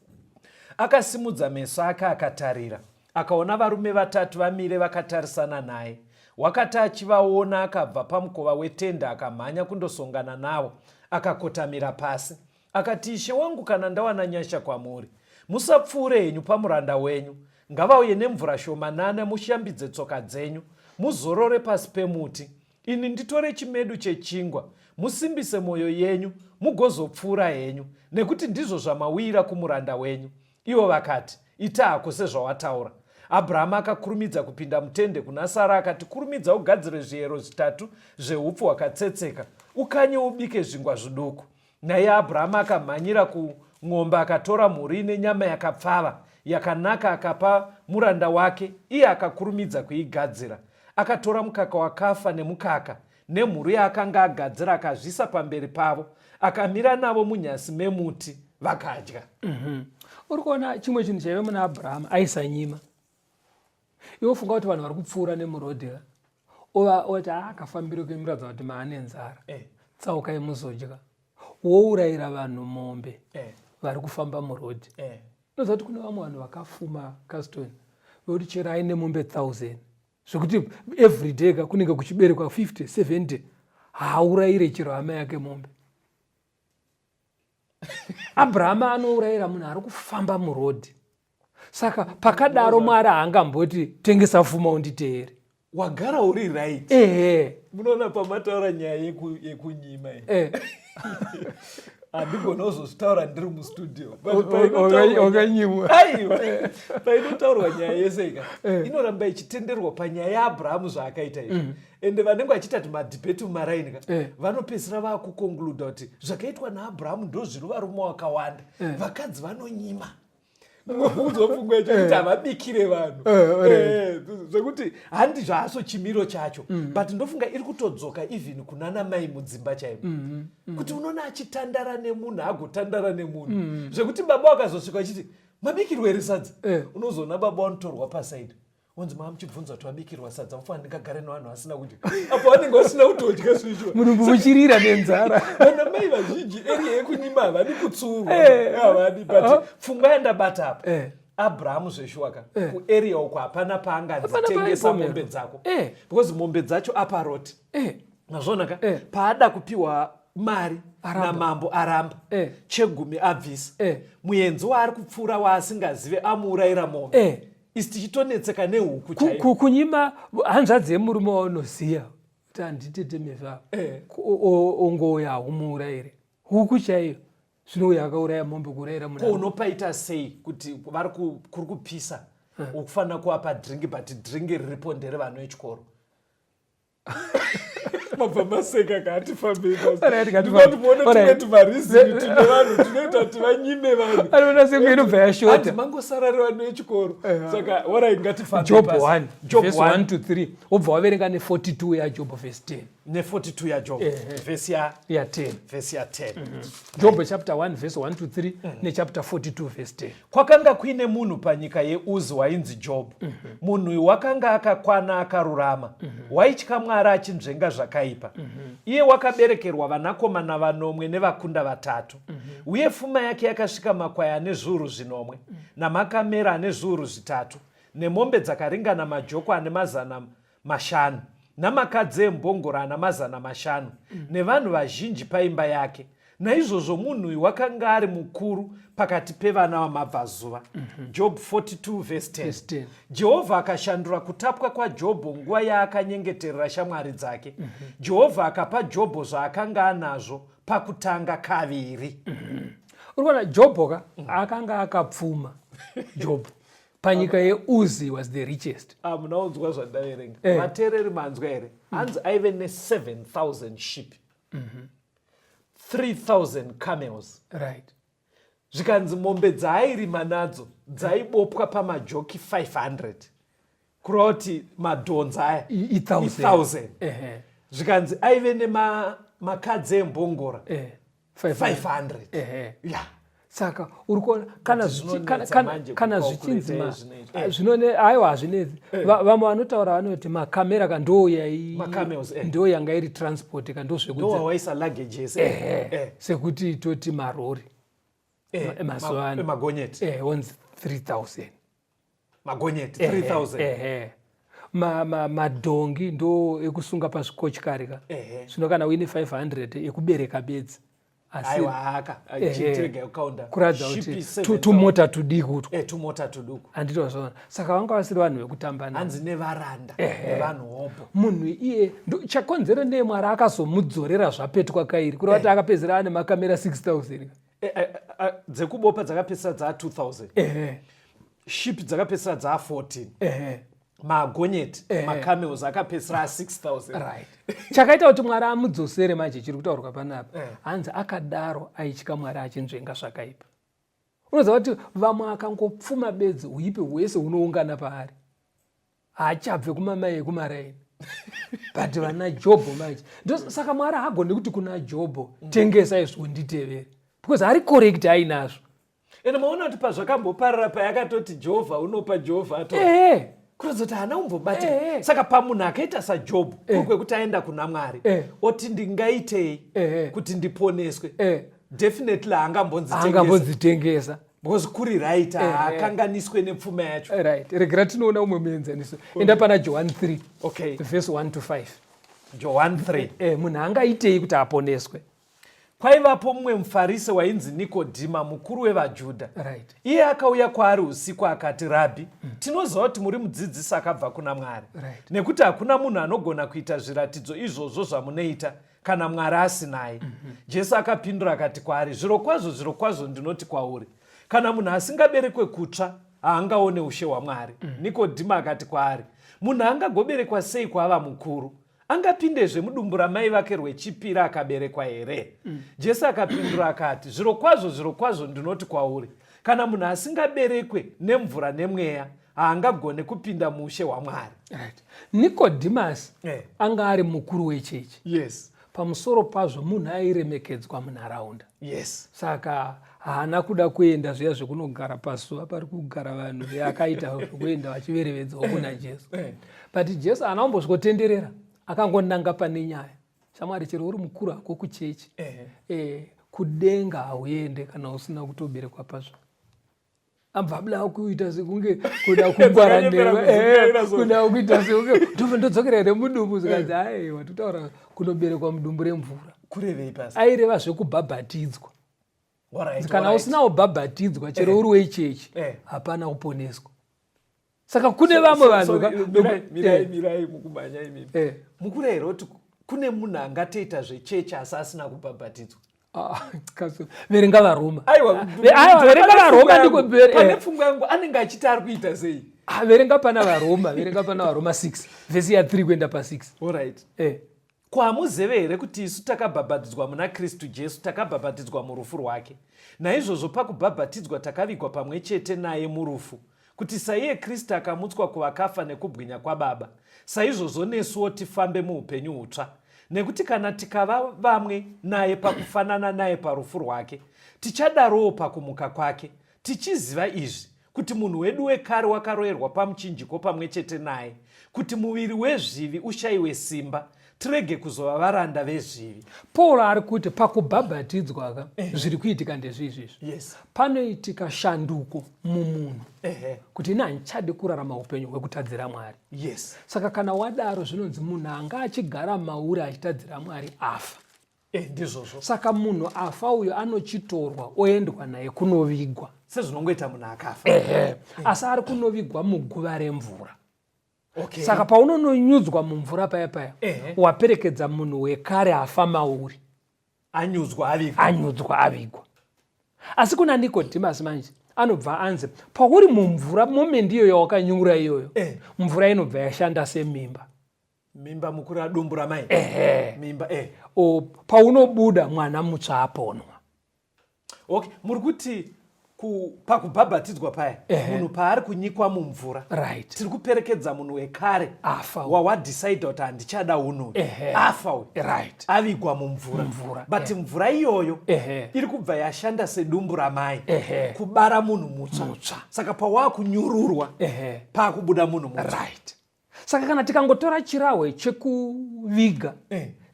Akasimudza meso ake akatarira akaona varume vatatu vamire vakatarisana naye. Wakati achivaona akabva pamukova wetende akamhanya kundosongana navo akakotamira pasi akati, Ishe wangu, kana ndawana nyasha kwamuri, musapfuure henyu pamuranda wenyu. Ngavauye nemvura shomanana mushambidze tsoka dzenyu, muzorore pasi pemuti. Ini nditore chimedu chechingwa, musimbise mwoyo yenyu, mugozopfuura henyu, nekuti ndizvo zvamawira kumuranda wenyu. Ivo vakati, ita hako sezvawataura. Abrahama akakurumidza kupinda mutende kuna Sara akati, kurumidza ugadzire zviero 3 zveupfu hwakatsetseka, ukanye ubike zvingwa zviduku. Naye Abrahama akamhanyira kung'ombe akatora mhuri nenyama yakapfava yakanaka akapa muranda wake, iye akakurumidza kuigadzira. Akatora mukaka wakafa nemukaka nemhuru yaakanga agadzira akazvisa pamberi pavo, akamira navo munyasi memuti vakadya. Uri kuona chimwe chinhu chaive muna Abrahama aisanyima. Iwo funga kuti vanhu vari kupfuura nemurodhi oti akafambira kuimiradza kuti maane nzara tsaukai muzodya wourayira vanhu mombe vari kufamba murodhi. Unoziva kuti kune vamwe vanhu vakafuma Caston vekuti chero aine mombe 1000 zvekuti everyday kunenge kuchiberekwa 50 70 haurayire chero hama yake mombe. Abrahama anourayira munhu ari kufamba murodhi. Saka pakadaro Mwari haangamboti tengesa pfuma unditeere. Wagara uri right. Munoona pamataura nyaya yekunyima. handigona kuzozvitaura ndiri mustudio wakanyimwa. aiwa painotaurwa nyaya yese ika inoramba ichitenderwa panyaya yaAbhurahamu zvaakaita izvi ende vanenge vachitati madhibheti mumaraini ka vanopedzisira vakukonkluda kuti zvakaitwa naAbhurahamu ndo zviri varume vakawanda vakadzi vanonyima uzopfungwa kuti havabikire vanhu zvekuti handi zvaso chimiro chacho but ndofunga iri kutodzoka even kunana mai mudzimba chaivo kuti unoona achitandara nemunhu agotandara nemunhu zvekuti baba wakazosvika achiti mabikirwa here sadza unozoona baba wanotorwa pasaidi onzi mama muchibvunza kuti wabikirwa sadza mufanira ndingagare nevanhu vasina kudya apo vanenge vasina kutodya zvichwa munhu muchirira nenzara vana mai vazhinji eri yekunyima havadi kutsurwa havadi but pfungwa yandabata apa Abraham zveshwaka kuarea uko hapana paangadzitengesa mombe dzako because mombe dzacho aparoti nazvonaka paada kupiwa mari namambo aramba chegumi abvisa muenzi waari kupfuura waasingazive amuurayira mombe isi tichitonetseka nehuku chaiyo kunyima hanzvadzi yemurume waunoziya kuti handitete mevavo ongouya haumuurayire huku chaiyo zvinouya akauraya mombe kuurayira ko unopaita sei kuti vari kuri kupisa ukufanira kuvapa dringi but dringi riripo nderevana vechikoro mabva maseka katifambeiaatimuone tumarizini tine vanhu tunoita kuti vanyime vanhu anoona sekuinobva yashota mangosarari vanhu vechikoro saka orai ngatifambejob 1 verse 1 to 3 wobva waverenga ne42 yajob verse 10 ne42 yajob verse ya 10 verse ya 10 job chapter 1 verse 1 to 3 nechapter 42 verse 10 kwakanga kuine munhu panyika yeuzi wainzi job munhu uyu wakanga akakwana akarurama waitya Mwari achinzvenga zvakaipa iye wakaberekerwa vanakomana vanomwe nevakunda vatatu uye pfuma yake yakasvika makwai ane zviuru zvinomwe namakamera ane zviuru zvitatu nemombe dzakaringana majoko ane mazana mashanu namakadzi embongoro ana mazana mashanu nevanhu vazhinji paimba yake naizvozvo munhu uyu wakanga ari mukuru pakati pevana vamabvazuva job 42 verse 10 jehovha akashandura kutapwa kwajobho nguva yaakanyengeterera shamwari dzake jehovha akapa jobho zvaakanga anazvo pakutanga kaviri urikuona jobho ka akanga akapfuma jobho panyika yeuzi was the richest munaunzwa zvandaverenga vateereri manzwa here hanzi aive ne7,000 sheep 3,000 camels right zvikanzi mombe dzaairima nadzo dzaibopwa pamajoki 500 kureva kuti madhonza aya 1,000 zvikanzi aive nemakadzi embongora 500 saka urikuona kana zvichinzima zvinone aiwa hazvinetsi vamwe vanotaura vanoti makamera ka ndo yanga iri transport ka ndozvekuwaisa luggage sekuti toti marori mazuva magonyeti onzi 3,000 magonyeti 3,000 madhongi ndo ekusunga pazvikochikari ka zvino kana uine 500 ekubereka bedzi kuradza kuti tumota tudiku handitozvaona saka vanga vasiri vanhu vekutamba hanzi nevaranda nevanhu hopo munhu iye chakonzero ndeye Mwari akazomudzorera zvapetwa kairi kureva kuti akapedzera ane makamera 6,000 dzekubopa dzakapedzisa dzaa 2,000 ship dzakapedzisa dzaa 14 magonyeti macamels akapedzisira 6,000 right chakaita kuti Mwari amudzosere manje chiri kutaurwa panapa hanzi akadaro aitya Mwari achinzvenga zvakaipa unoziva kuti vamwe akangopfuma bedzi uipe hwese unoungana paari haachabve kumamai ekumaraini but vana jobho manje saka Mwari hagoni kuti kuna jobho tengesa izvo nditevere because hari correct ainazvo ende maona kuti pazvakamboparira payakatoti Jehovha unopa Jehovha ato kurodza kuti hana umbobata saka pamunhu akaita sajobho kwekuti aenda kuna Mwari oti ndingaitei kuti ndiponeswe definitely haangambonzitengesa because kuri right hakanganiswe nepfuma yacho right regera tinoona umwe muenzaniso enda pana John 3 verse 1 to 5 John 3 munhu angaitei kuti aponeswe kwaivapo mumwe muFarisi wainzi Nikodhima mukuru wevajudha iye akauya kwaari usiku akati rabhi tinoziva kuti muri mudzidzisi akabva kuna Mwari nekuti hakuna munhu anogona kuita zviratidzo izvozvo zvamunoita kana Mwari asinaye. Jesu akapindura akati kwaari, zviro kwazvo ndinoti kwauri, kana munhu asingaberekwe kutsva haangaone ushe hwaMwari. Nikodhima akati kwaari, munhu angagoberekwa sei kwava mukuru? Angapindezve mudumbu ramai vake rwechipiri akaberekwa here? Jesu akapindura akati, zviro kwazvo ndinoti kwauri, kana munhu asingaberekwe nemvura nemweya haangagone kupinda muushe hwaMwari. Right. Nikodhimasi anga ari mukuru wechechi. Yes. Pamusoro pazvo munhu airemekedzwa munharaunda. Yes. Saka haana kuda kuenda zviya zvekunogara pasuva pari kugara vanhu akaita kuenda vachiverevedzawo kuna Jesu. But Jesu haana kumbozvikotenderera, akangonanga pane nyaya. Shamwari, chero uri mukuru hako kuchechi, kudenga hauende kana usina kutoberekwa pazvo. Ambabla kuita sekunge kuda kungwarandewa, kuda kuita sekunge ndodzokera here mudumbu, zikazi aiwa totaura kunoberekwa mudumbu remvura. Kurevei pasi? Aireva zvekubhabhatidzwa. Kana usina kubhabhatidzwa chero uri wechechi hapana kuponeswa. Saka kune vamwe vanhu mirai mukumanya imimi. Mukurehera kuti kune munhu angatoita zvechechi asi asina kubhabhatidzwa. Verenga vaRoma. Verenga vaRoma ndiko pane pfungwa yangu anenge achiti ari kuita sei? Verenga pana vaRoma 6 vhesi ya 3 kuenda pa6. Alright. Kwamuzive here kuti isu takabhabhatidzwa muna Kristu Jesu, takabhabhatidzwa murufu rwake. Naizvozvo pakubhabhatidzwa takavigwa pamwe chete naye murufu, kuti saiye Kristu akamutswa kuvakafa nekubwinya kwaBaba, saizvozvo nesuwo tifambe muupenyu hutsva. Nekuti kana tikava vamwe naye pakufanana naye parufu rwake, tichadarowo pakumuka kwake, tichiziva izvi, kuti munhu wedu wekare wakaroyerwa pamuchinjiko pamwe chete naye, kuti muviri wezvivi ushayiwe simba, tirege kuzova varanda vezvivi. Paul ari kuti pakubhabhatidzwa zviri kuitika ndezvizvizvi. Yes. Panoitika shanduko mumunhu kuti ine handichade kurarama upenyu hwekutadzira Mwari. Yes. Saka kana wadaro zvinonzi munhu anga achigara mauri achitadzira Mwari afa. Ndizvozvo. Saka munhu afa uyo anochitorwa oendwa naye kunovigwa sezvinongoita munhu akafa. Asi ari kunovigwa muguva remvura. Okay. Saka paunononyudzwa mumvura paya waperekedza munhu wekare afa mauri, anyudzwa avigwa. Asi kuna Nikodhimasi manje anobva anzi pauri mumvura momendi iyoyo yawakanyura iyoyo, mvura inobva yashanda semimba. Mimba mukuru adumbu ramai. Mimba paunobuda mwana mutsva aponwa. Okay, muri kuti pakubhabhatidzwa paya munhu paari kunyikwa mumvura, right, tiri kuperekedza munhu wekare afa, wawadhisaidha kuti handichada uno afa uyu, right, avigwa mumvura. But mvura iyoyo iri kubva yashanda sedumbu ramai kubara munhu mutsva. Saka pawakunyururwa pakubuda munhu mutsva. Right. Saka kana tikangotora chirahwe chekuviga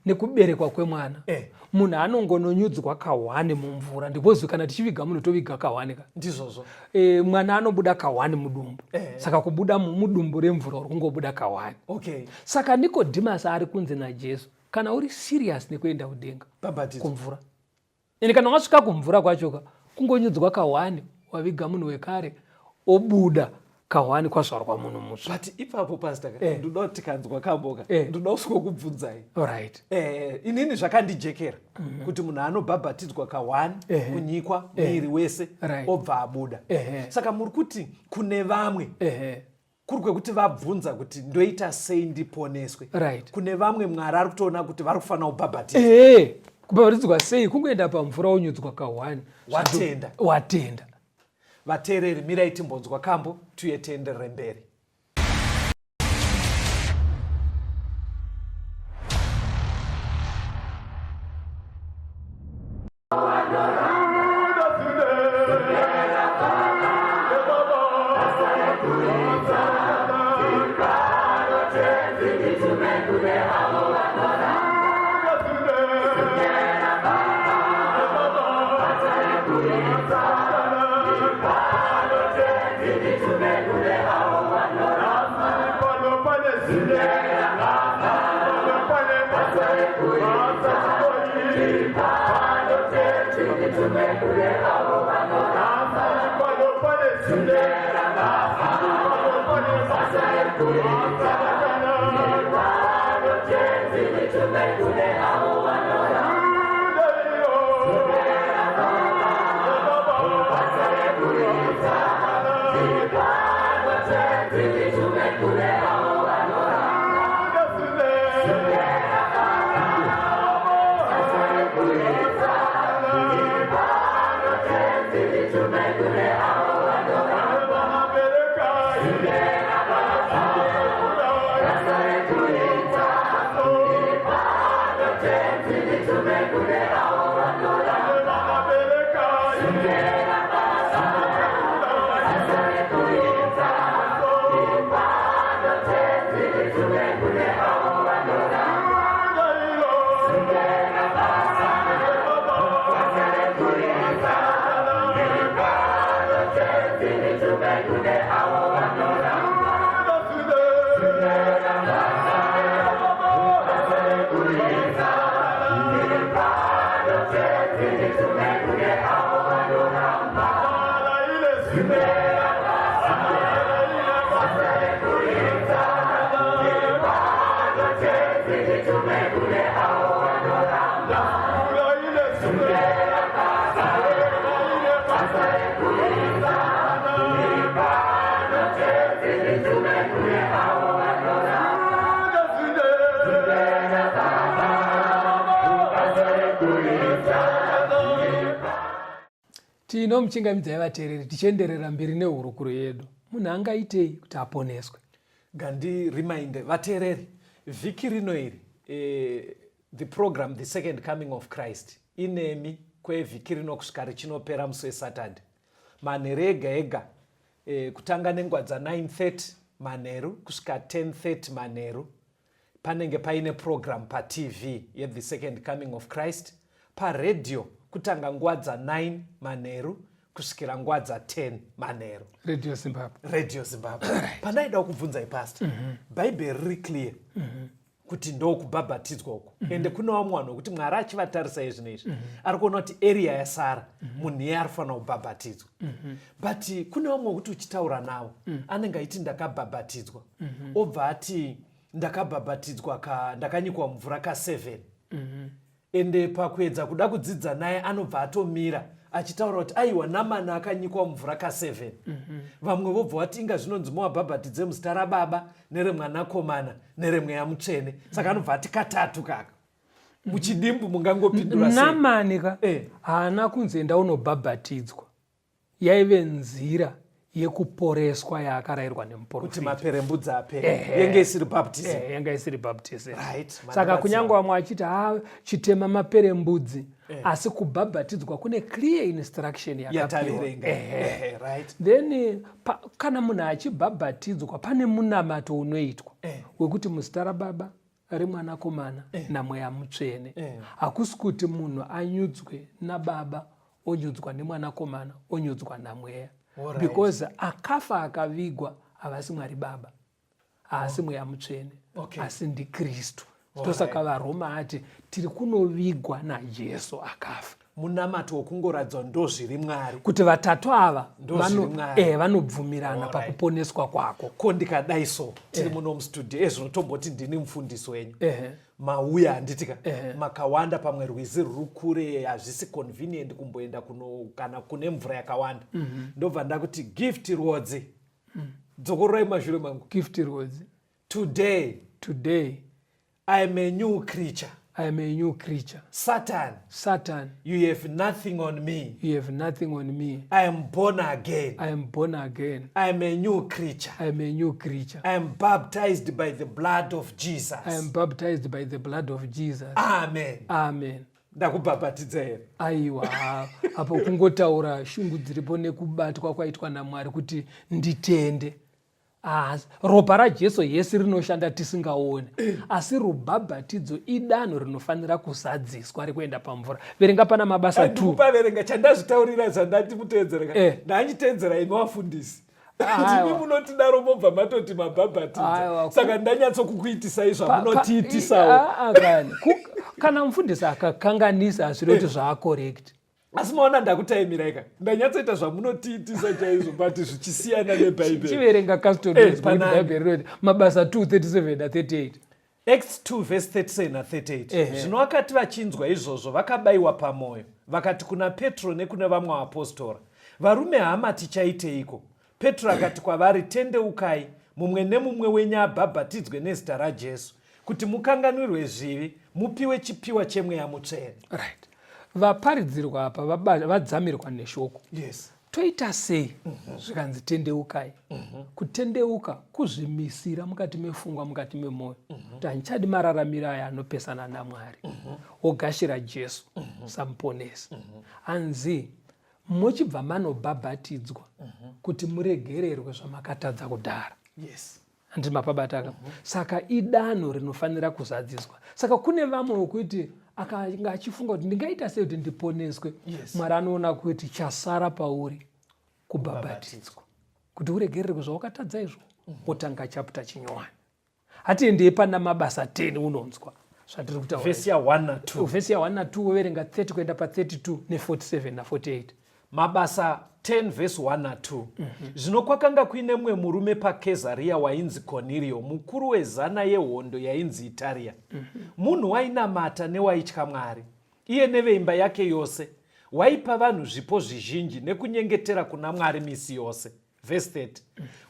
nekuberekwa kwemwana, munhu anongononyudzwa kahwani mumvura, ndipozve kana tichiviga munhu toviga kahwani ka. Ndizvozvo. Mwana anobuda kahwani mudumbu. Saka kubuda mudumbu remvura uri kungobuda kahwani. Okay. Saka Nikodhimasi ari kunzi naJesu, kana uri serious nekuenda kudenga kumvura, ende kana wasvika kumvura kwachoka kungonyudzwa kahwani, waviga munhu wekare obuda kahwani kwazvarwa munhu mutsva. But ipapo pastor, ndoda kuti tikanzwa kamboka, ndoda kusokubvunzai. Alright. Inini zvakandijekera kuti munhu anobhabhatidzwa kahwani kunyikwa miri wese obva abuda. Saka muri kuti kune vamwe kuri kwekuti vabvunza kuti ndoita sei ndiponeswe. Right. Kune vamwe Mwari ari kutoona kuti vari kufanira kubhabhatidzwa. Kubhabhatidzwa sei? Kungoenda pamvura onyudzwa kahwani. Watenda. Vateereri, mirai timbonzwa kambo tuye tienderere mberi. To make Tinomuchingamidzai vateereri tichienderera mberi nehurukuro yedu. Munhu angaitei kuti aponeswe? Ngandiriminde vateereri, vhiki rino iri the program The Second Coming of Christ inemi kwevhiki rino kusvika richinopera musi weSaturday. Manheru ega ega kutanga nenguva dza9:30 manheru kusvika 10:30 manheru panenge paine program paTV yeThe Second Coming of Christ. Paredio kutanga nguva dza9 manheru kusvikira nguva dza10 manheru. Radio Zimbabwe. Pandaida kubvunzai pastor, Bhaibheri riri clear kuti ndokubhabhatidzwa uku. Ende kuna vamwe vanhu kuti Mwari achivatarisai zvinhu izvi ari kuona kuti area yasara munhu iye arifanira kubhabhatidzwa. But kune vamwe kuti uchitaura navo anenge aiti ndakabhabhatidzwa, obva ati ndakabhabhatidzwa ndakanyikwa mvura ka7. Ende pakuedza kuda kudzidza naye anobva atomira achitaura kuti aiwa Namani akanyikwa mvura ka7. Vamwe vobva vati inga zvinonzi muvabhabhatidze muzita raBaba neremwanakomana neremweya mutsvene. Saka anobva ati katatu kaka. Muchidimbu mungangopindura sei? Namani haana kunzi enda unobhabhatidzwa. Yaive nzira yekuporeswa yaakarayirwa nemuprofita. Kuti maperembudzi apere. Yenge isiri baptism. Yenge isiri baptism. Right. Saka kunyange vamwe achiti chitema maperembudzi, asi kubhabhatidzwa kune clear instruction yakapiwa. Right. Then kana munhu achibhabhatidzwa pane munamato unoitwa wekuti muzita raBaba, remwanakomana namweya mutsvene. Hakusi kuti munhu anyudzwe naBaba, onyudzwa nemwanakomana, onyudzwa namweya. Because akafa akavigwa havasi Mwari Baba, haasi mweya mutsvene, asi ndiKristu. Ndosaka vaRoma ati tiri kunovigwa naJesu akafa. Munamato wokungoradzwa ndozviri Mwari. Kuti vatatu ava vanobvumirana pakuponeswa kwako. Ko ndikadai so tiri muno mustudio ezvinotomboti ndini mufundisi wenyu. Mauya handitika makawanda pamwe rwizi ruri kure hazvisi convenient kumboenda kana kune mvura yakawanda. Ndobva ndakuti gift rwodzi dzokororai mashure mangu. Gift rwodzi. Today I am a new creature. I am a new creature. Satan, you have nothing on me. You have nothing on me. I am born again. I am born again. I am a new creature. I am a new creature. I am baptized by the blood of Jesus. I am baptized by the blood of Jesus. Amen. Amen. Ndakubhabhatidza here. Aiwa, apo kungotaura shungu dziripo nekubatwa kwaitwa naMwari kuti nditende. Ropa raJesu Yesu rinoshanda tisingaoni, asi rubhabhatidzo idanho rinofanira kuzadziswa rekuenda pamvura. Verenga pana mabasa 2. Ndikupaverenga chandazvitaurira zandati muteedzera. Ndachiteedzera imi vafundisi. Ndimi munotidaro mobva matoti mabhabhatidza. Saka ndanyatsokukuitisai zvamunotiitisawo. Kana mufundisi akakanganisa hazviroti zvaacorrect. Asi maona ndakutaimiraika ndanyatsoita zvamunotiitisa chaizvo but zvichisiyana nebhaibheri. Chiverenga custody mabasa 2:37-38. Acts 2:37-38. Zvino vakati vachinzwa izvozvo vakabayiwa pamwoyo, vakati kuna Petro nekune vamwe vapostora, varume hama tichaiteiko? Petro akati kwavari, tendeukai, mumwe nemumwe wenyu abhabhatidzwe nezita raJesu kuti mukanganwirwe zvivi, mupiwe chipiwa chemweya mutsvene. Right. Vaparidzirwa apa vadzamirwa neshoko. Yes. Toita sei zvikanzi tendeukai? Kutendeuka kuzvimisira mukati mefungwa, mukati memwoyo. Kuti handichadi mararamiro aya anopesana naMwari. Ogashira Jesu samuponesi. Hanzi muchibva manobhabhatidzwa kuti muregererwe zvamakatadza kudhara. Yes. Andimapabataka. Saka idanho rinofanira kuzadziswa. Saka kune vamwe wokuti akanga achifunga kuti ndingaita sei kuti ndiponeswe. Mwari anoona kuti chasara pauri kubhabhatidzwa. kuti uregerere kuzvaukatadza izvo otanga chapter chinyowani. Hatiendei pana mabasa 10 unonzwa zvatiri kutaura. Vhesi ya 1 na 2. Vhesi ya 1 na 2 uverenga 30 kuenda pa32 ne47 na 48. Mabasa 10 vhesi 1 na 2. Zvino kwakanga kuine mumwe murume paKesaria wainzi Cornelio, mukuru wezana yehondo yainzi Itaria. Munhu wainamata newaitya Mwari, iye neveimba yake yose. Waipa vanhu zvipo zvizhinji nekunyengetera kuna Mwari misi yose. Vhesi 30.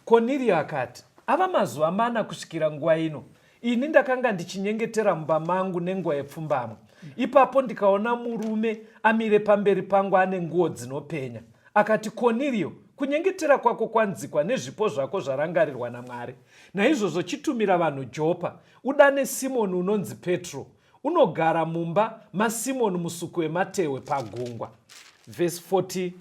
Cornelio akati, ava mazuva mana kusvikira nguva ino, ini ndakanga ndichinyengetera mumba mangu nenguva yepfumbamwe. Ipapo ndikaona murume amire pamberi pangu ane nguo dzinopenya. Akati, Cornelio, kunyengetera kwako kwanzikwa nezvipo zvako zvarangarirwa naMwari. Naizvozvo chitumira vanhu Jopa, udane Simoni unonzi Petro, unogara mumba maSimoni musuku wematehwe pagungwa. Vhesi 47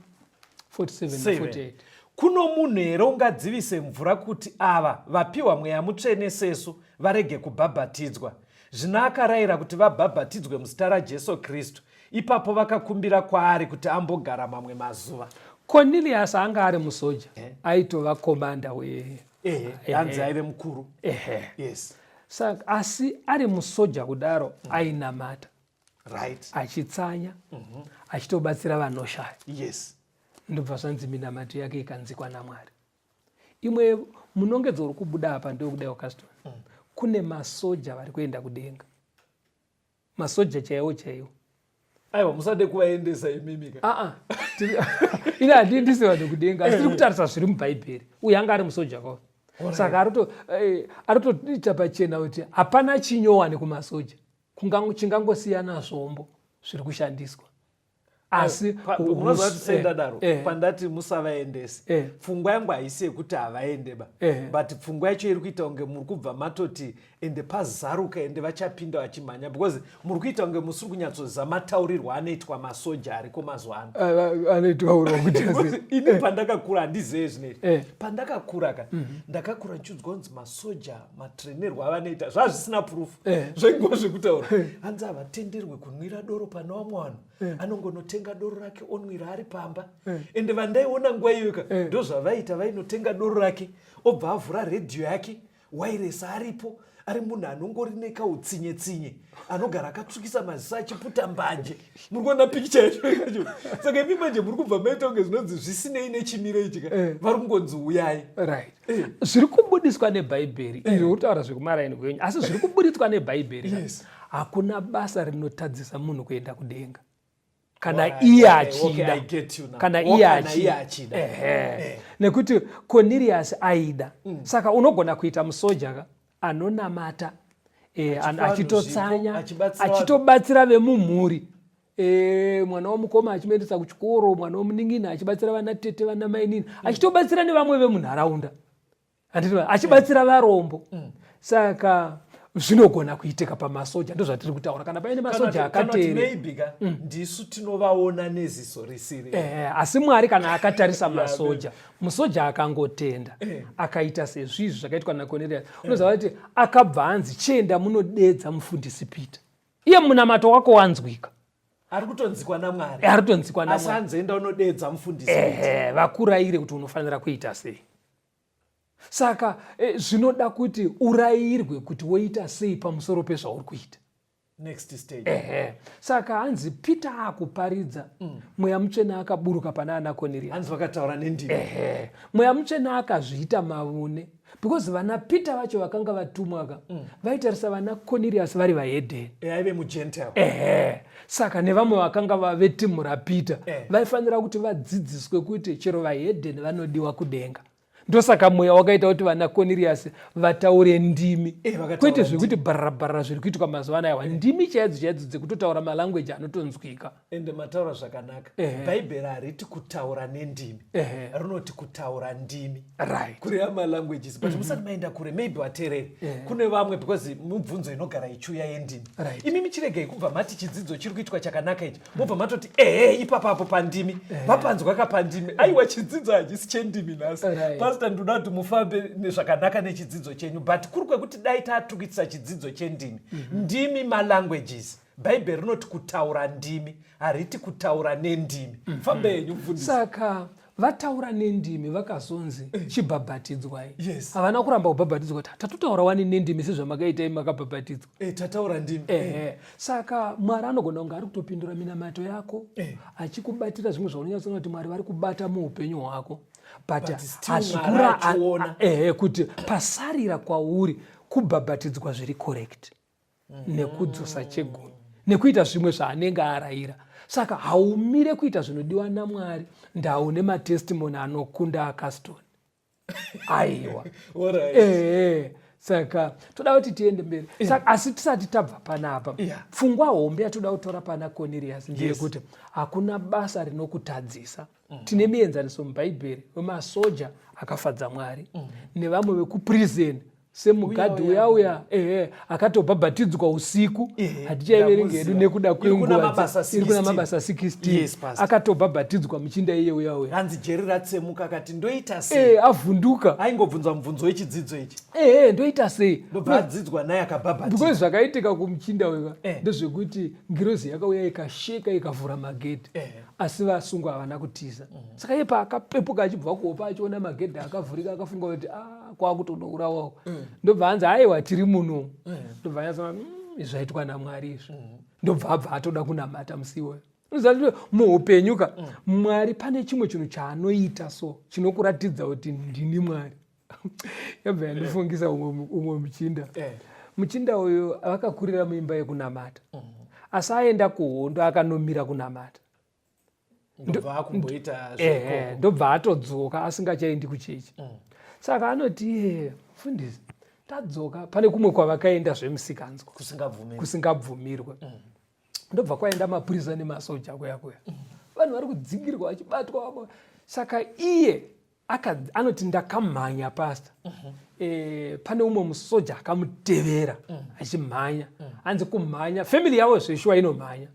48. Kuno munhu here ungadzivise mvura kuti ava vapiwa mweya mutsvene sesu varege kubhabhatidzwa? Zvino akarayira kuti vabhabhatidzwe muzita raJesu Kristu. Ipapo vakakumbira kwaari kuti ambogara mamwe mazuva. Cornelius anga ari musoja, aitova komanda hanzi aive mukuru. Yes. Saka asi ari musoja kudaro ainamata. Right. Achitsanya, achitobatsira vanoshaya. Yes. Ndobva zvanzi minamato yake ikanzikwa naMwari. Imwe munongedzo uri kubuda apa ndokudai Augustine. Kune masoja vari kuenda kudenga. Masoja chaiwo. Aiwa, musade kuvaendesa imimika. Ina handisi vanhu kudenga, asi tiri kutarisa zviri muBhaibheri. Uye anga ari musoja kwawo. Saka aritoita pachena kuti hapana chinyowani kumasoja. Chingangosiyana zvombo zviri kushandiswa. Asi unozvatisenda daro pandati musavaendesi. Pfungwa yangu haisi yekuti havaende ba. But pfungwa yacho iri kuita unge muri kubva matoti ende pazaruka ende vachapinda vachimhanya, because muri kuita unge musiri kunyatsoziva mataurirwo anoitwa masoja ariko mazuva ano. Anoitaurwa kuti ini pandakakura handizive zvineti. Pandakakura ndakakura nichiudzwa kunzi masoja matrenerwo avanoita zvazvisina proof. Zvaingova zvekutaura. Hanzi havatenderwe kunwira doro pana vamwe vanhu. Anongonotenga doro rake onwira ari pamba. Ende vandaiona nguva iyoka ndo zvavaita, vainotenga doro rake obva avhura redhiyo yake, wairesi aripo, ari munhu anongori nekautsinye-tsinye, anogara akatsvukisa maziso achiputa mbanje. Muri kuona pikicha yacho. Saka imi manje muri kubva maita kunge zvinonzi zvisinei nechimiro ichi vari kungonzi uyai. Right. Zviri kubudiswa neBhaibheri, izvo kutaura zvekumaraini kwenyu, asi zviri kubudiswa neBhaibheri. Hakuna basa rinotadzisa munhu kuenda kudenga. Kana iye achida. Kana iye achida. Nekuti Cornelius aida. Saka unogona kuita musoja anonamata, achitotsanya, achitobatsira vemumhuri. Mwana womukoma achimuendesa kuchikoro, mwana womuning'ina achibatsira vana tete, vana mai nini, achitobatsira nevamwe vemunharaunda. Achibatsira varombo. Saka zvinogona kuitika pamasoja, ndo zvatiri kutaura. Kana paine masoja akateera, ndisu tinovaona neziso risiri. Asi Mwari kana akatarisa masoja, musoja akangotenda, akaita sezvizvi zvakaitwa naCornelius, unoziva kuti akabva anzi chienda munodedza mufundisi Peter. Iye munamato wako wanzwika. Ari kutonzikwa naMwari. Aritonzikwa naMwari. Asi anzoenda unodedza mufundisi Peter. Vakuraire kuti unofanira kuita sei. Saka zvinoda kuti urayirwe kuti woita sei pamusoro pezvauri kuita. Next stage. Saka hanzi Peter akuparidza, mweya mutsvene akaburuka pana ana Cornelius. Hanzi vakataura nendimi. Mweya mutsvene akazviita mavune, because vana Peter vacho vakanga vatumwa vaitarisa vana Cornelius vari vahedheni. Aive muGentile. Saka nevamwe vakanga vavetimu raPeter vaifanira kuti vadzidziswe kuti chero vahedheni vanodiwa kudenga. Ndosaka mweya wakaita kuti vana Cornelius vataure ndimi. Kwete zvekuti bharabhara zviri kuitwa mazuva anaya. Ndimi chaidzo dzekutotaura malangweji anotonzwika. Ende mataura zvakanaka. Bhaibheri hariti kutaura nendimi. Rinoti kutaura ndimi. Right. Kureva malanguages. But musati maenda kure, maybe waterere. Kune vamwe because mubvunzo inogara ichiuya yendimi. Imi michiregei kubva mati chidzidzo chiri kuitwa chakanaka ichi. Mubva matoti ipapapo pandimi. Vapanzwa kapandimi. Aiwa chidzidzo hachisi chendimi nhasi. Pastor ndoda kuti mufambe nezvakanaka nechidzidzo chenyu, but kuri kwekuti dai tatukitsa chidzidzo chendimi. Ndimi malanguages. Bhaibheri rinoti kutaura ndimi, hariti kutaura nendimi. Fambe henyu mufundisi. Saka vataura nendimi vakazonzi chibhabhatidzwa. Yes. Havana kuramba kubhabhatidzwa kuti tatotaura wani nendimi sezvamakaitai makabhabhatidzwa. Tataura ndimi. Saka Mwari anogona kunge ari kutopindura minamato yako achikubatira zvimwe zvaunonyatsona kuti Mwari vari kubata muupenyu hwako, but hazvikura kuti pasarira kwauri kubhabhatidzwa zviri correct nekudzosa chegumi nekuita zvimwe zvaanenge arayira. Saka haumire kuita zvinodiwa naMwari ndaune matestimony anokunda akastoni. Aiwa. Saka toda kuti tiende mberi. Saka asi tisati tabva panapa. Pfungwa hombe yatoda kutora pana Cornelius ndeyekuti hakuna basa rinokutadzisa. Tine mienzaniso mubhaibheri wemasoja akafadza Mwari nevamwe vekuprison semugadhi uya akatobhabhatidzwa usiku, hatichaiverengi hedu nekuda kwenguva iri kuna mabasa 16 akatobhabhatidzwa muchinda iye uya hanzi jeri ratsemuka akati ndoita sei, avhunduka, aingobvunzwa mubvunzo wechidzidzo ichi, ndoita sei, ndobva adzidzwa naye akabhabhatidzwa. because zvakaitika kumuchinda uya ndezvekuti ngirozi yakauya ikasheka ikavhura magedhi, asi vasungwa havana kutiza. Saka iye paakapepuka achibva kuopa achiona magedhi akavhurika akafunga kuti kwakutodourawawo, ndobva anzi aiwa tiri muno, ndobva anyasema zvaitwa naMwari izvo, ndobva abva atoda kunamata musiwo. Muupenyuka Mwari pane chimwe chinhu chaanoita so chinokuratidza kuti ndini Mwari. Yabva yandifungisa umwe muchinda. Muchinda uyu vakakurira muimba yekunamata, asi aenda kuhondo akanomira kunamata, ndobva atodzoka asingachaendi kuchechi. Saka anoti fundisi tadzoka pane kumwe kwavakaenda zvemusikanzwa kusingabvumirwa. Ndobva kwaenda mapurisa nemasoja kuya vanhu vari kudzingirwa vachibatwa. Saka iye anoti ndakamhanya pasta, pane umwe musoja akamutevera achimhanya, anzi kumhanya family yavo zveshuwa inomhanya,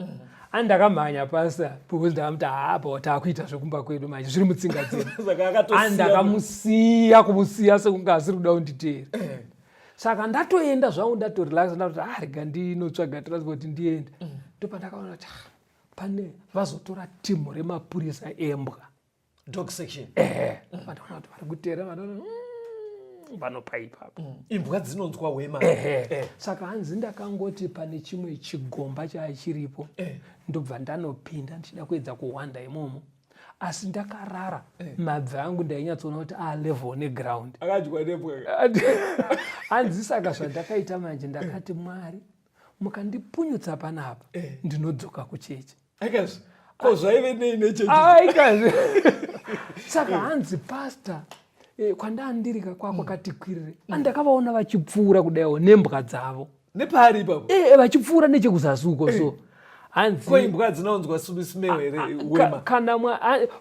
andakamhanya pasta because ndakamuti apa taakuita zvekumba kwedu manje zviri mutsinga dzedu, andakamusiya sekunge asiri kuda kunditeera. Saka ndatoenda zvangu ndatorelaxa ndati rega ndinotsvaga transport ndiende. Ndopandakaona kuti pane vazotora timu remapurisa embwa, dog section. Vanoona kuti vari kuteera, vanoona vanopaipa imbwa dzinonzwa hwema. Saka hanzi ndakangoti pane chimwe chigomba chachiripo, ndobva ndanopinda ndichida kuedza kuhwanda imomo, asi ndakarara mabvi angu ndainyatsoona kuti level neground akadyiwa nembwa. Hanzi saka zvandakaita manje ndakati Mwari mukandipunyutsa panapa ndinodzoka kuchechi. Zvaive nechechi. Saka hanzi pastor kwandaandirika kwakati kwirire, andakavaona vachipfuura kudaiwo nembwa dzavo nepari ipapo vachipfuura nechekuzasuko. So ko imbwa dzinaonzwa sumisime here wema kana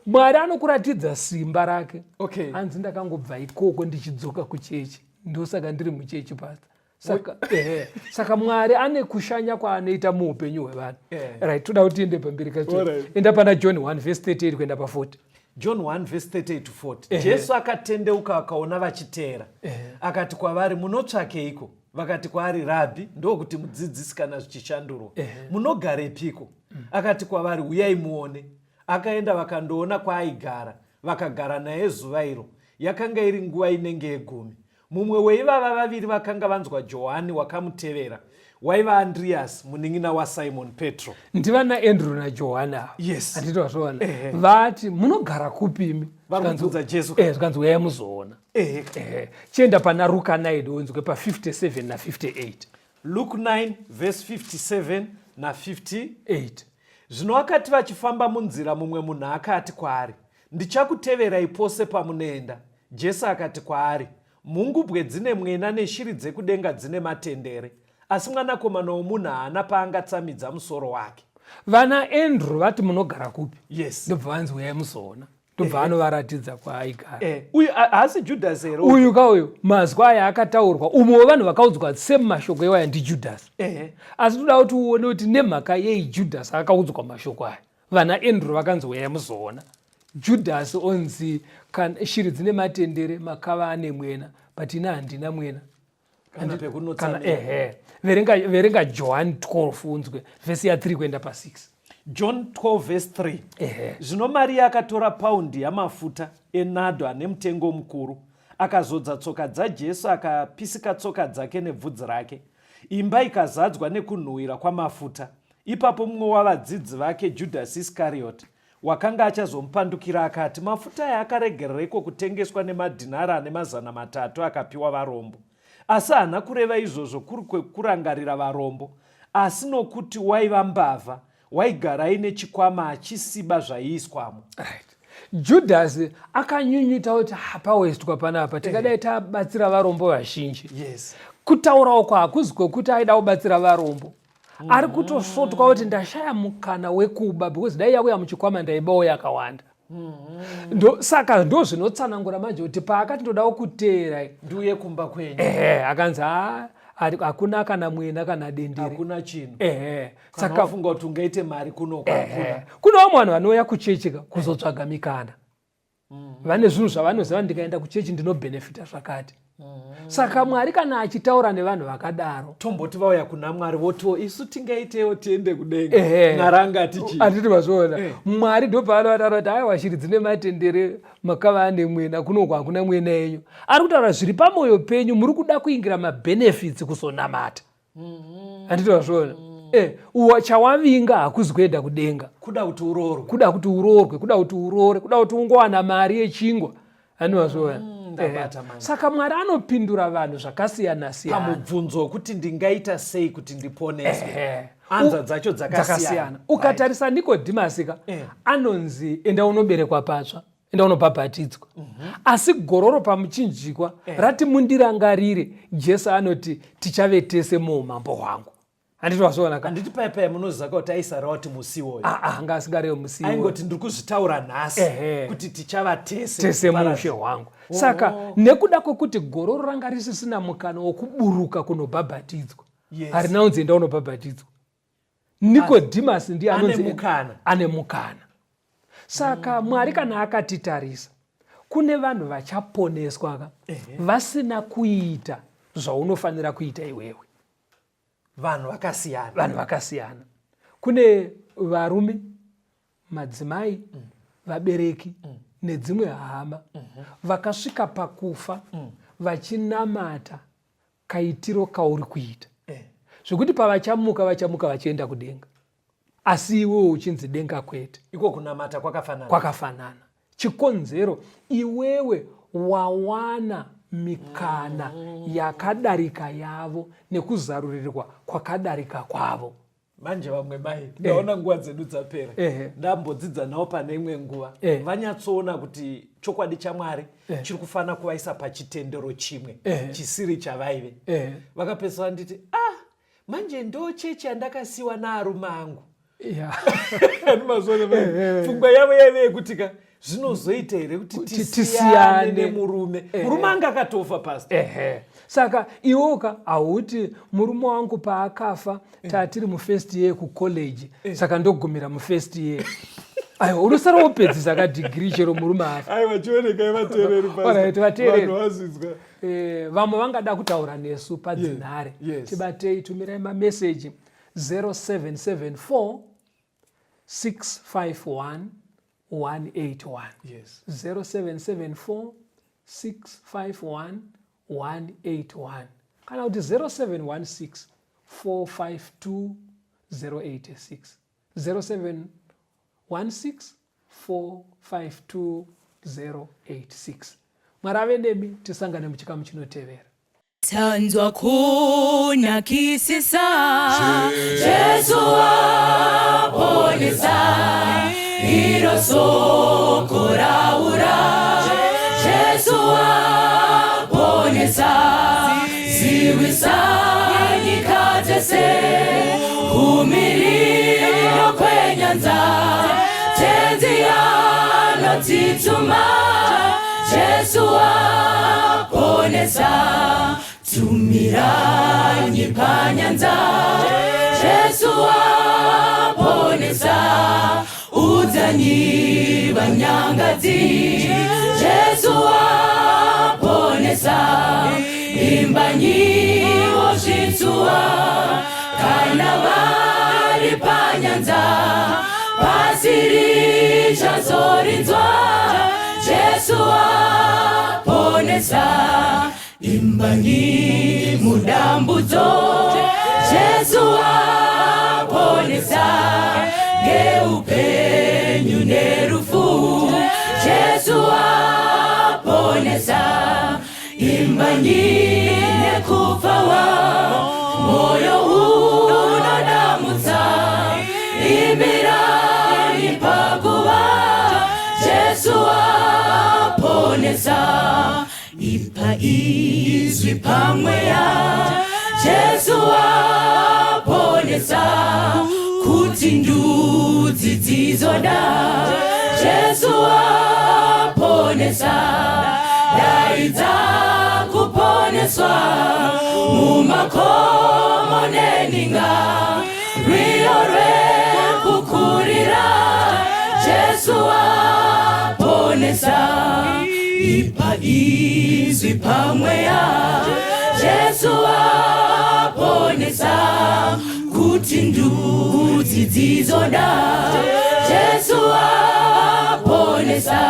Mwari anokuratidza simba rake. Hanzi ndakangobva ikoko ndichidzoka kuchechi, ndosaka ndiri muchechi pastor. Saka Mwari ane kushanya kwaanoita muupenyu hwevanhu. Right, toda kuti tiende pamberi kacho. Enda pana John 1:38 kuenda pa40. John 1:38 to 40. Jesu akatendeuka akaona vachiteera, akati kwavari munotsvakeiko? Vakati kwaari Rabhi, ndokuti mudzidzisi kana zvichishandurwa. Munogarepiko? Akati kwavari uyai muone. Akaenda vakandoona kwaaigara, vakagara naye zuva iro. Yakanga iri nguva inenge yegumi. Mumwe weivava vaviri vakanga vanzwa Johani wakamutevera, waiva Andreas munin'ina waSimon Petro. Ndiva naAndrew naJohani ava. Yes. Anditozvaona. Vati munogara kupimi? Vakanzwa Jesu. Zvikanzi uyai muzoona. Chienda pana Luka 9 onzwe pa 57 na 58. Luke 9:57 na 58. Zvino akati vachifamba munzira, mumwe munhu akati kwaari, ndichakuteverai pose pamunoenda. Jesu akati kwaari, mungubwe dzine mwena neshiri dzekudenga dzine matendere, asi mwanakomana womunhu haana paangatsamidza musoro wake. Vana Andrew vati munogara kupi? Yes. Ndobva vanzi uyai muzoona. Ndobva anovaratidza kwaaigara. Uyu haasi Judhasi here. Uyu kauyu mazwi aya akataurwa, umwe wevanhu vakaudzwa semashoko iwaya ndijudhasi. Asi toda kuti uone kuti nemhaka yei Judhasi akaudzwa mashoko aya. Vana Andrew vakanzi uyai muzoona. Judhasi onzi shiri dzine matendere, makava ane mwena, but ina handina mwena. Verenga John 12 unzwe vhesi ya 3 kuenda pa 6. John 12 verse 3. Zvino Maria akatora paundi yamafuta enado ane mutengo mukuru, akazodza tsoka dzaJesu, akapisika tsoka dzake nebvudzi rake. Imba ikazadzwa nekunhuhwira kwamafuta. Ipapo mumwe wavadzidzi vake, Judas Iscariot, wakanga achazomupandukira, akati, mafuta aya akaregerereko kutengeswa nemadhinara ane 300 akapiwa varombo. Asi haana kureva izvozvo kuri kwekurangarira varombo, asi nokuti waiva mbavha, waigara aine chikwama achisiba zvaiiswamo. Judas akanyunyuta kuti pawaistwa panapa tingadai tabatsira varombo vazhinji. Kutaurawo kwakuzi kwekuti aida kubatsira varombo. Ari kutosvotwa kuti ndashaya mukana wekuba because dai yauya muchikwama ndaibawo yakawanda. Saka ndo zvinotsanangura manje kuti paakati ndodawo kuteera ndiuye kumba kwenyu. Akanzi hakuna kana mwena kana dendere. Hakuna chinhu. Saka wafunga kuti ungaite mari kuno kwakuna. Kunowo vanhu vanouya kuchechi kuzotsvaga mikana. Vane zvinhu zvavanoziva, ndikaenda kuchechi ndinobenefita zvakati. Saka Mwari kana achitaura nevanhu vakadaro, tomboti vauya kuna Mwari voto isu tingaitewo tiende kudenga. Naranga tichi. Atiti mazvoona. Mwari ndo paanotaura kuti aiwa shiri dzine matendere makava ane mwena kuno kwakuna mwena yenyu. Ari kutaura zviri pamwoyo penyu, muri kuda kuingira mabenefits kusonamata. Atiti mazvoona. Chawavinga hakuzi kuenda kudenga. Kuda kuti urorwe. Kuda kuti urorwe, kuda kuti urore, kuda kuti ungowana mari yechingwa. Anozvoona. Saka Mwari anopindura vanhu zvakasiyana siyana. Pamubvunzo wekuti ndingaita sei kuti ndiponeswe. Anza dzacho dzakasiyana. Ukatarisa Nikodhimasi anonzi enda unoberekwa patsva, enda unobhabhatidzwa. Asi gororo pamuchinjikwa rati mundirangarire, Jesu anoti tichave tese muumambo hwangu. Anditi paya munoziva kuti aisarawo kuti musiwo. Anga asingarewo musiwo. Aingoti ndiri kuzvitaura nhasi kuti tichava tese muushe hwangu. Saka nekuda kwokuti gororo ranga risisina mukana wokuburuka kunobhabhatidzwa, harina unzi enda unobhabhatidzwa. Nikodhimasi ndiye anonzi ane mukana. Saka Mwari kana akatitarisa, kune vanhu vachaponeswa vasina kuita zvaunofanira kuita iwewe. Vanhu vakasiyana. Kune varume, madzimai, vabereki nedzimwe hama vakasvika pakufa vachinamata kaitiro kauri kuita. Zvekuti pavachamuka vachienda kudenga. Asi iwewe uchinzi denga kwete. Iko kunamata kwakafanana. Chikonzero iwewe wawana mikana yakadarika yavo nekuzarurirwa kwakadarika kwavo. Manje vamwe mai ndaona nguva dzedu dzapera. Ndambodzidza nawo pane imwe nguva. Vanyatsoona kuti chokwadi chaMwari chiri kufana kuvaisa pachitendero chimwe chisiri chavaive. Vakapedzisira nditi manje ndo chechi yandakasiwa naarume angu. Pfungwa yavo yaive yekuti zvinozoita here kuti tisiyane nemurume. Murume anga akatofa pastor. Saka iwoka hauti murume wangu paakafa tatiri mufirst year kucollege, saka ndogumira mufirst year. Aiwa unosara wopedzisa kadigiri chero murume afa. Aiwa chioneka vateereri vateereri. Vamwe vangada kutaura nesu padzinhare. Tibatei, tumirai mameseji 0774 651 181. 0774 651 181. Kana kuti 0716 452 086. 0716 452 086. Mwari ave nemi, tisangane muchikamu chinotevera. Tanzwa kunakisisa Jesu aponesa iro soko raura Jesu aponesa ziwisa nyika dzese kumiriro kwenyanza tenzi anotituma Jesu aponesa tumiranyi panyanza Jesu aponesa udzanyi vanyangadzi Jesu aponesa imbanyiwo zvitsuwa kana vari panyanza pasiri chazorinzwa Jesu aponesa imbanyi mudambudzo Jesu aponesa ngeupenyu nerufu Jesu aponesa imbanyi nekufawa moyo unodamutsa imbirani pakuva Jesu aponesa ipa izwi pamweya Jesu aponesa kuti ndudzi dzizoda Jesu aponesa daidza kuponeswa mumakomo neninga rwiyo rwekukurira Jesu aponesa ipa izwi pamweya Jesu aponesa kuti ndudzi dzizoda Jesu aponesa